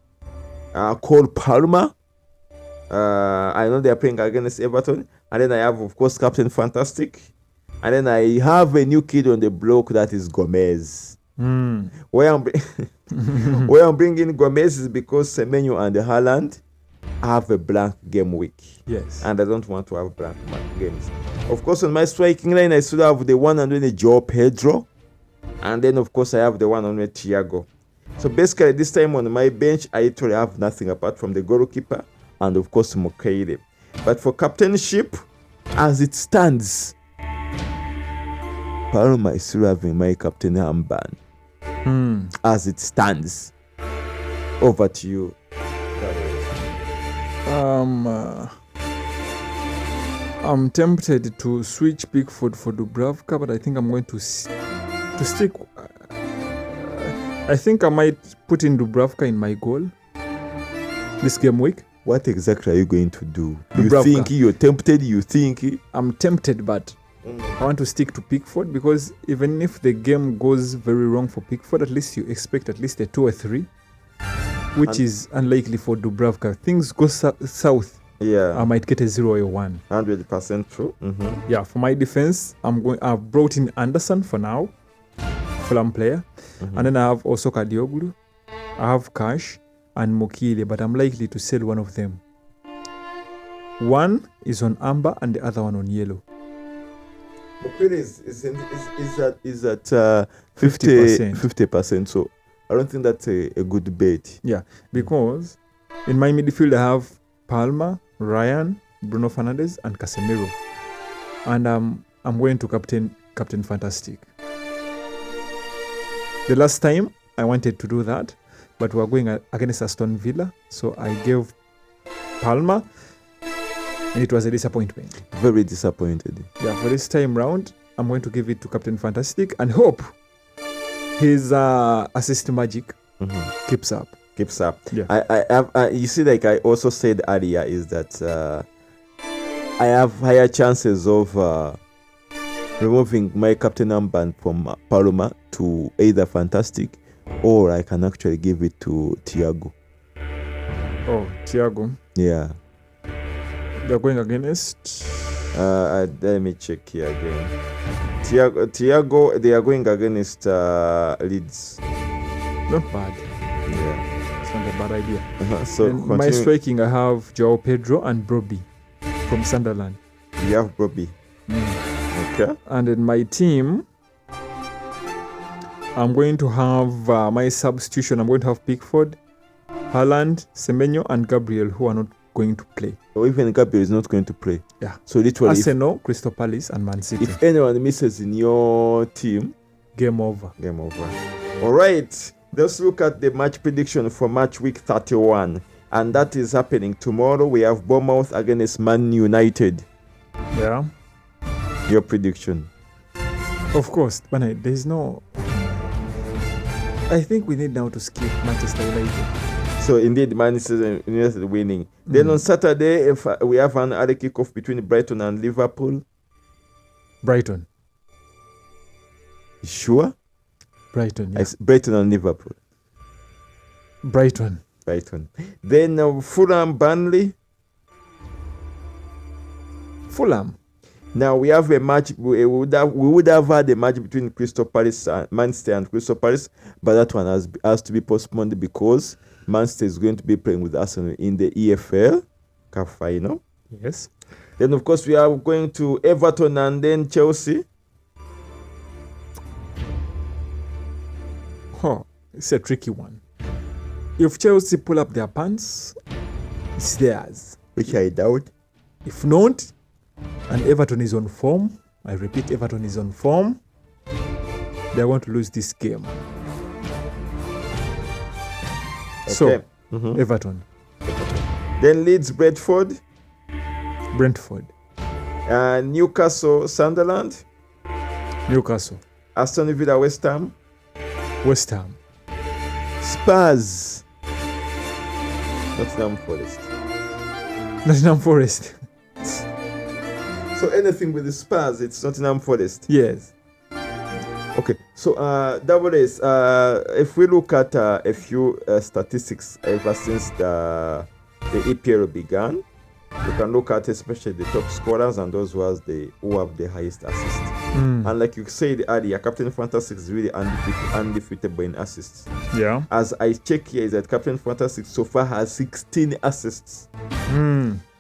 S1: Cole Palmer. I know they are playing against Everton. And then I have, of course, Captain Fantastic. And then I have a new kid on the block that is Gomez. Where I'm bringing Gomez is because Semenyo and Haaland have a blank game week.
S2: Yes.
S1: And I don't want to have blank games. Of course, on my striking line, I still have the one and only Joe Pedro. And then, of course, I have the one and only Thiago. So basically, this time on my bench, I actually have nothing apart from the goalkeeper and, of course, Mokele. But for captainship, as it stands, Palma is still having my captain armband. As it stands. Over to you.
S2: I'm tempted to switch Pickford for Dubravka, but I think I'm going to stick. I think I might put in Dubravka in my goal this game week.
S1: What exactly are you going to do?
S2: Dubravka.
S1: You think you're tempted? You think?
S2: I'm tempted, but I want to stick to Pickford because even if the game goes very wrong for Pickford, at least you expect at least a 2 or 3, which is unlikely for Dubravka. Things go south.
S1: Yeah,
S2: I might get a 0 or a 1.
S1: 100% true.
S2: Yeah, for my defense, I've brought in Anderson for now, Fulham player, and then I have also Kadioglu, I have Cash and Mokile, but I'm likely to sell one of them. One is on amber and the other one on yellow.
S1: Mokile is at 50%. So I don't think that's a good bet.
S2: Yeah, because in my midfield I have Palmer, Ryan, Bruno Fernandes, and Casemiro, and I'm going to captain Fantastic. The last time I wanted to do that, but we are going against Aston Villa, so I gave Palmer And it was a disappointment.
S1: Very disappointed.
S2: Yeah, for this time round, I'm going to give it to Captain Fantastic and hope his assist magic keeps up.
S1: Yeah. You see, like I also said earlier, is that I have higher chances of removing my captain armband from Paloma to either Fantastic, or I can actually give it to Tiago.
S2: Oh, Tiago.
S1: Yeah.
S2: They're going against.
S1: Let me check here again. Tiago, they are going against Leeds.
S2: Not bad.
S1: Yeah.
S2: It's not a bad idea.
S1: So
S2: my striking, I have Joao Pedro and Broby from Sunderland.
S1: You have Broby. Okay.
S2: And in my team, I'm going to have my substitution. I'm going to have Pickford, Haaland, Semenyo, and Gabriel, who are not going to play.
S1: Or even Gabriel is not going to play.
S2: Yeah.
S1: So literally,
S2: Arsenal, Crystal Palace, and Man City.
S1: If anyone misses in your team,
S2: game over.
S1: Game over. All right. Let's look at the match prediction for match week 31. And that is happening tomorrow. We have Bournemouth against Man United.
S2: Yeah.
S1: Your prediction?
S2: Of course, but there's no... I think we need now to skip Manchester United.
S1: So indeed, Manchester United winning. Then on Saturday, if we have an early kickoff between Brighton and Liverpool.
S2: Brighton.
S1: Sure?
S2: Brighton, yeah.
S1: Brighton and Liverpool.
S2: Brighton.
S1: Then Fulham, Burnley.
S2: Fulham.
S1: Now we have a match. We would have had a match between Crystal Palace and Manchester and Crystal Palace, but that one has to be postponed because Manchester is going to be playing with Arsenal in the EFL Cup final.
S2: Yes.
S1: Then of course we are going to Everton and then Chelsea.
S2: Oh, it's a tricky one. If Chelsea pull up their pants, it's theirs.
S1: Which I doubt.
S2: If not, and Everton is on form, I repeat, Everton is on form, they're going to lose this game. Okay. So, Everton.
S1: Then Leeds, Brentford. Newcastle, Sunderland.
S2: Newcastle.
S1: Aston Villa, West Ham. Spurs. Nottingham
S2: Forest.
S1: So anything with the Spurs, it's Nottingham Forest.
S2: Yes.
S1: Okay. So double S. If we look at a few statistics ever since the EPL began, we can look at especially the top scorers and those who have the highest assists. And like you said earlier, Captain Fantastic is really undefeatable in assists.
S2: Yeah.
S1: As I check here, is that Captain Fantastic so far has 16 assists.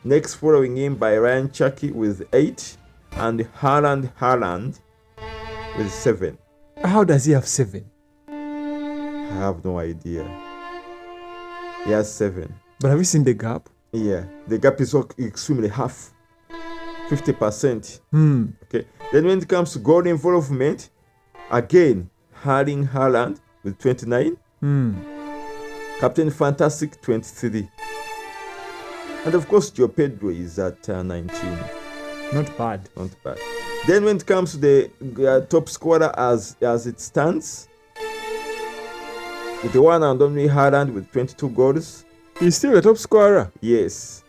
S1: Next following him by Ryan Chucky with 8 and Haaland with 7.
S2: How does he have 7?
S1: I have no idea. He has 7.
S2: But have you seen the gap?
S1: Yeah, the gap is extremely half. 50%. Okay. Then when it comes to goal involvement, again, Haaland with 29. Captain Fantastic 23. And of course, Joao Pedro is at 19.
S2: Not bad.
S1: Then when it comes to the top scorer as it stands, with the one and only Haaland with 22 goals.
S2: He's still a top scorer.
S1: Yes.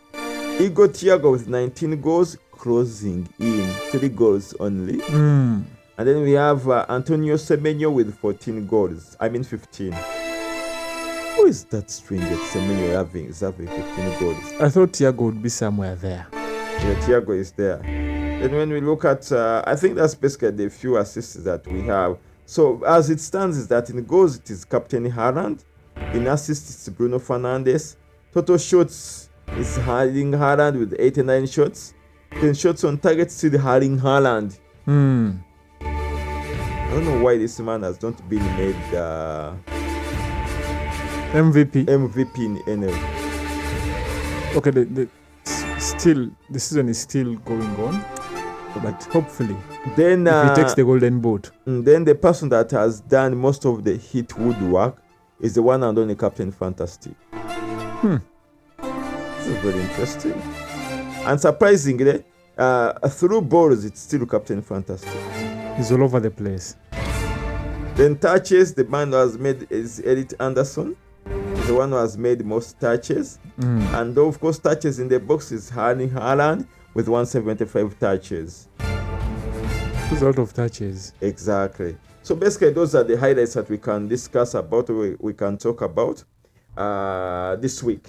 S1: Igor Thiago with 19 goals, closing in 3 goals only. And then we have Antonio Semenyo with 14 goals. 15. Who is that stranger Semenyo having 15 goals?
S2: I thought Thiago would be somewhere there.
S1: Yeah, Thiago is there. Then when we look at, I think that's basically the few assists that we have. So as it stands is that in goals it is Captain Haaland. In assists it's Bruno Fernandes. Total shots is Erling Haaland with 89 shots. Then shots on target still Erling Haaland. I don't know why this man has not been made
S2: MVP
S1: in NL.
S2: Okay, the season is still going on, but hopefully,
S1: then
S2: if he takes the golden boot,
S1: then the person that has done most of the hit woodwork is the one and only Captain Fantastic. This is very interesting. And surprisingly, through balls, it's still Captain Fantastic.
S2: He's all over the place.
S1: Then touches, the man who has made is Elliot Anderson. He's the one who has made most touches. And of course, touches in the box is Erling Haaland with 175 touches.
S2: There's a lot of touches.
S1: Exactly. So basically, those are the highlights that we can discuss about, we can talk about this week.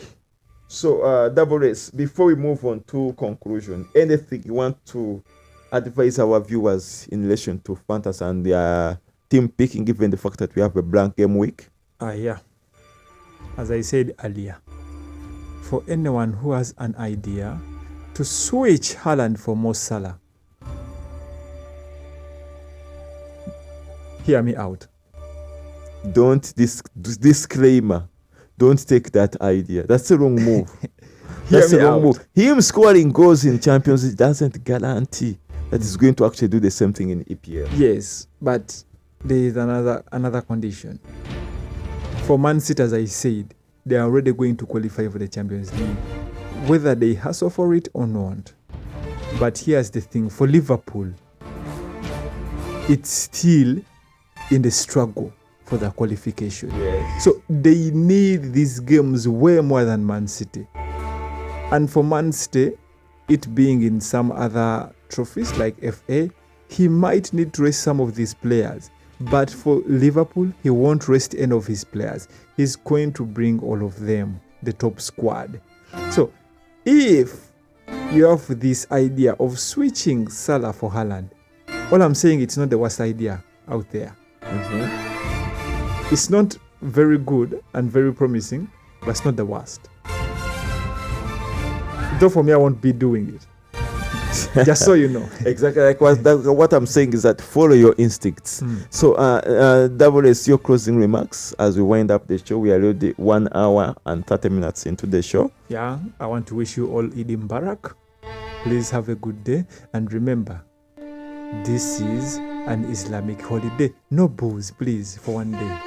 S1: So, Double S, before we move on to conclusion, anything you want to advise our viewers in relation to fantasy and their team picking, given the fact that we have a blank game week?
S2: Yeah. As I said earlier, for anyone who has an idea to switch Haaland for Mo Salah, hear me out.
S1: Disclaimer. Don't take that idea. That's the wrong move. That's the wrong move. Him scoring goals in Champions League doesn't guarantee that he's going to actually do the same thing in EPL.
S2: Yes, but there is another condition. For Man City, as I said, they are already going to qualify for the Champions League, whether they hustle for it or not. But here's the thing. For Liverpool, it's still in the struggle for the qualification.
S1: Yes.
S2: So they need these games way more than Man City. And for Man City, it being in some other trophies like FA, he might need to rest some of these players. But for Liverpool, he won't rest any of his players. He's going to bring all of them, the top squad. So if you have this idea of switching Salah for Haaland, all I'm saying, it's not the worst idea out there. It's not very good and very promising, but it's not the worst. Though for me, I won't be doing it. Just so you know.
S1: Exactly. Like what I'm saying is that follow your instincts. So, Double S, your closing remarks as we wind up the show. We are already 1 hour and 30 minutes into the show.
S2: Yeah, I want to wish you all Eid Mubarak. Please have a good day. And remember, this is an Islamic holiday. No booze, please, for 1 day.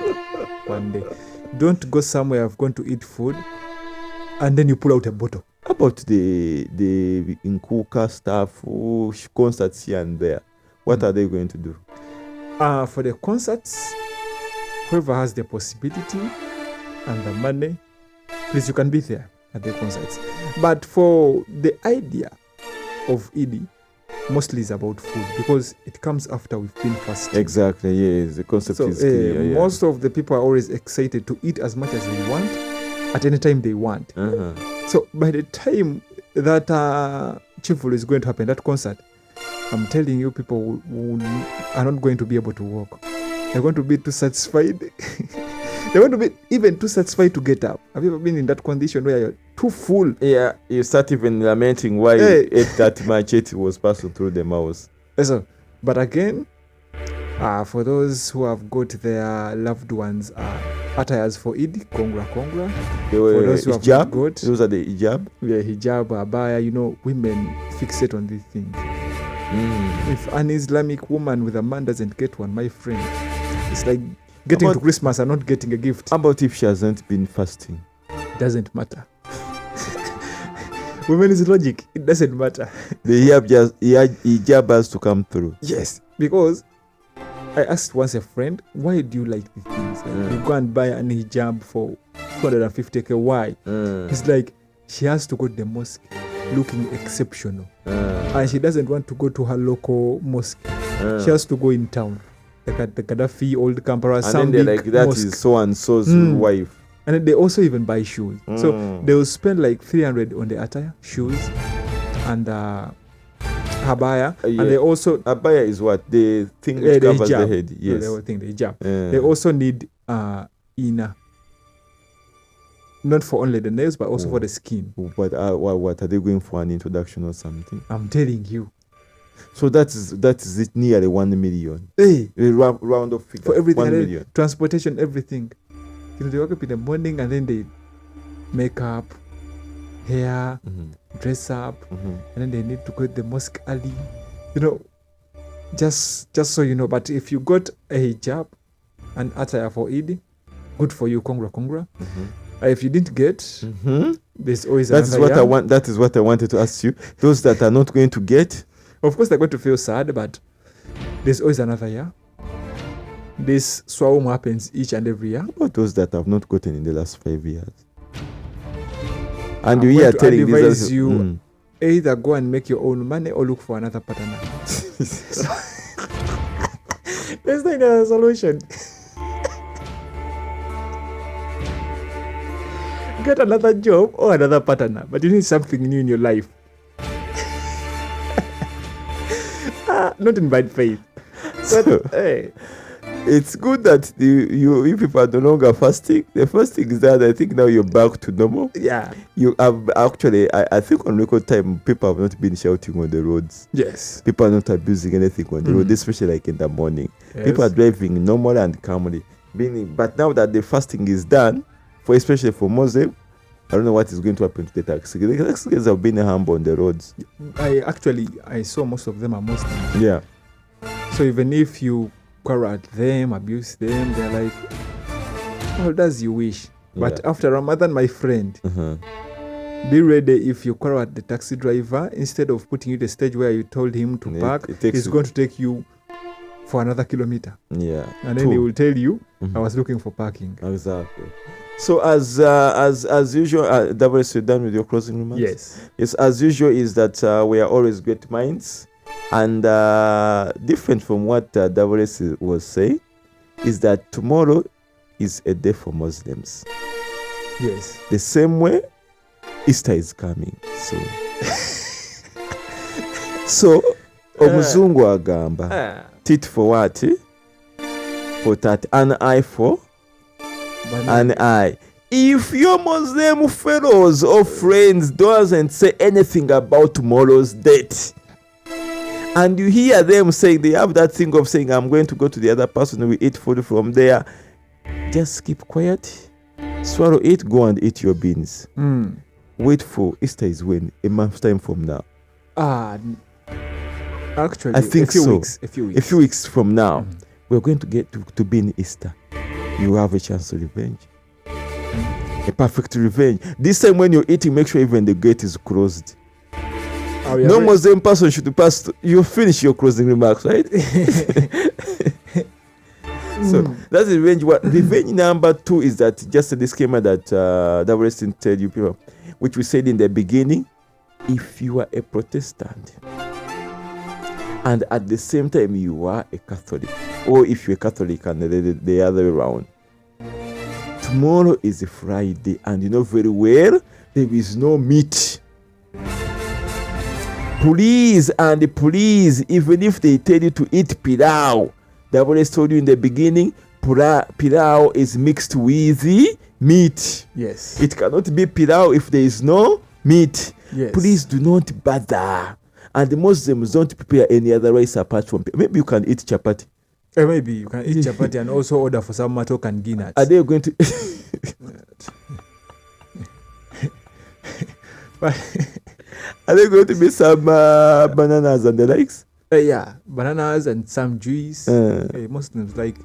S2: 1 day. Don't go somewhere I've gone to eat food and then you pull out a bottle.
S1: How about the Nkuka staff, concerts here and there? What are they going to do?
S2: For the concerts, whoever has the possibility and the money, please, you can be there at the concerts. But for the idea of Eid, mostly is about food because it comes after we've been fasting.
S1: Exactly, yes. The concept is clear.
S2: Most of the people are always excited to eat as much as they want at any time they want. So by the time that Chieful is going to happen, that concert, I'm telling you, people are not going to be able to walk. They're going to be too satisfied. They're going to be even too satisfied to get up. Have you ever been in that condition where you're too full? Yeah,
S1: you start even lamenting why you ate that much. It was passing through the mouth.
S2: So, but again, for those who have got their loved ones attires for Eid, congra. For those who have not got,
S1: those are the hijab.
S2: Yeah, hijab, abaya. You know, women fixate on these things. If an Islamic woman with a man doesn't get one, my friend, it's like getting to Christmas and not getting a gift.
S1: How about if she hasn't been fasting?
S2: Doesn't matter. Women is logic. It doesn't matter.
S1: The hijab has to come through.
S2: Yes, because I asked once a friend, why do you like these things? Like, you go and buy an hijab for 250k. Why? It's like she has to go to the mosque looking exceptional. And she doesn't want to go to her local mosque. She has to go in town. Like at the Gaddafi, Old Kampala, some big
S1: like that
S2: mosque.
S1: Is so-and-so's wife.
S2: And then they also even buy shoes. So they will spend like 300 on the attire, shoes, and abaya. And they also...
S1: Abaya is what? The thing which covers the head. Yes.
S2: The whole thing, the hijab. They also need inner. Not for only the nails, but also for the skin.
S1: But what are they going for, an introduction or something?
S2: I'm telling you.
S1: So that is it, nearly 1 million.
S2: Hey,
S1: a round of figure.
S2: For everything,
S1: 1 million.
S2: Transportation, everything. You know, they wake up in the morning and then they make up, hair, dress up, and then they need to go to the mosque early. You know, just so you know. But if you got a hijab and attire for Eid, good for you, congra. If you didn't get, There's always
S1: That is
S2: another
S1: what
S2: year.
S1: I want. That is what I wanted to ask you. Those that are not going to get,
S2: of course, they're going to feel sad, but there's always another year. This swarm happens each and every year.
S1: how about those that have not gotten in the last 5 years? And
S2: I'm
S1: you
S2: going
S1: are
S2: to
S1: telling
S2: advise
S1: these
S2: you either go and make your own money or look for another partner. There's no other solution. Get another job or another partner, but you need something new in your life. Not in bad faith.
S1: So,
S2: But hey,
S1: it's good that you people are no longer fasting. The first thing is that I think now you're back to normal.
S2: yeah.
S1: You have actually, I think on record time, people have not been shouting on the roads.
S2: Yes.
S1: People are not abusing anything on the road, especially like in the morning. People are driving normally and calmly. But now that the fasting is done, especially for Muslim, I don't know what is going to happen to the taxi. The taxis have been humble on the roads.
S2: I saw most of them are Muslims.
S1: Yeah.
S2: So even if you quarrel at them, abuse them, they're like, well, as you wish. But after Ramadan, my friend, be ready. If you quarrel at the taxi driver, instead of putting you the stage where you told him to park, he's going to take you for another kilometer.
S1: Yeah.
S2: And then he will tell you, I was looking for parking.
S1: Exactly. So as usual, Davos, you're done with your closing remarks?
S2: Yes.
S1: Yes, as usual is that we are always great minds. And different from what Davos was saying, is that tomorrow is a day for Muslims.
S2: Yes.
S1: The same way Easter is coming. So omuzungu agamba tit for what? For that, an eye for an eye. If your Muslim fellows or friends doesn't say anything about tomorrow's date, and you hear them saying they have that thing of saying, I'm going to go to the other person, we eat food from there, just keep quiet, swallow it, go and eat your beans. Wait for Easter is when? A month's time from now.
S2: Actually,
S1: I think
S2: a few
S1: weeks from now, we're going to get to be in Easter. You have a chance to revenge. A perfect revenge. This time when you're eating, make sure even the gate is closed. No Muslim person should pass. You finish your closing remarks, right? So that's the revenge. Revenge number 2 is that just a disclaimer that Davos tell you people, which we said in the beginning. If you are a Protestant and at the same time you are a Catholic, or if you're a Catholic and the other way around, tomorrow is a Friday, and you know very well there is no meat. Please, even if they tell you to eat pilau, they have always told you in the beginning, pilau is mixed with meat.
S2: Yes.
S1: It cannot be pilau if there is no meat.
S2: Yes.
S1: Please do not bother. And the Muslims don't prepare any other rice apart from, maybe you can eat chapati.
S2: Maybe you can eat chapati and also order for some matok and guinness.
S1: Are they going to... Are there going to be some bananas and the likes?
S2: Yeah, bananas and some juice. Muslims like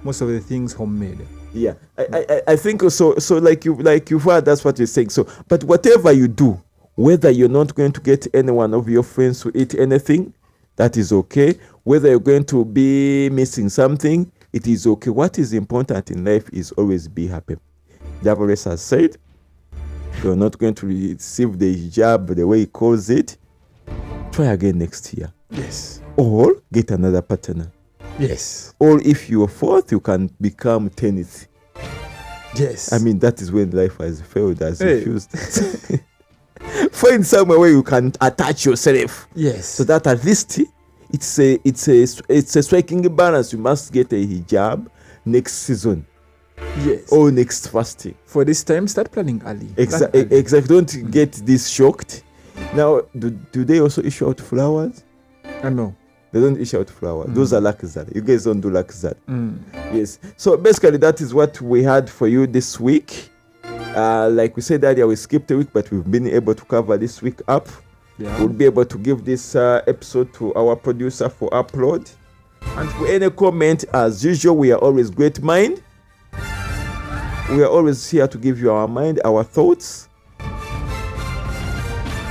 S2: most of the things homemade.
S1: Yeah, I think so. So like you've heard, that's what you're saying. So, but whatever you do, whether you're not going to get any one of your friends to eat anything, that is okay. Whether you're going to be missing something, it is okay. What is important in life is always be happy. Davos has said, you're not going to receive the hijab the way he calls it, try again next year.
S2: Yes.
S1: Or get another partner.
S2: Yes.
S1: Or if you're 4th, you can become 10th.
S2: Yes.
S1: I mean, that is when life has failed, has refused. Find somewhere where you can attach yourself.
S2: Yes.
S1: So that at least it's a striking balance. You must get a hijab next season.
S2: Yes.
S1: Or next fasting.
S2: For this time, start planning early.
S1: Exactly. Don't get this shocked. Now, do they also issue out flowers?
S2: No.
S1: They don't issue out flowers. Those are lakzad. You guys don't do lakzad. Yes. So basically, that is what we had for you this week. Like we said earlier, we skipped a week, but we've been able to cover this week up. Yeah. We'll be able to give this episode to our producer for upload. And for any comment, as usual, we are always great mind. We are always here to give you our mind, our thoughts.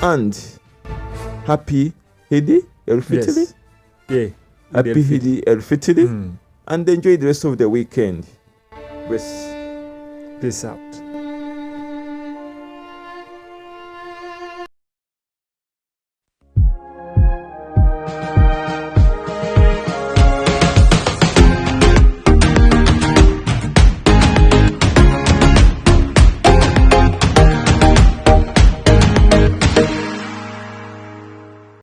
S1: And happy Eid el-Fitr.
S2: Yes. Yeah.
S1: Happy Eid el-Fitr. And enjoy the rest of the weekend. Peace
S2: out.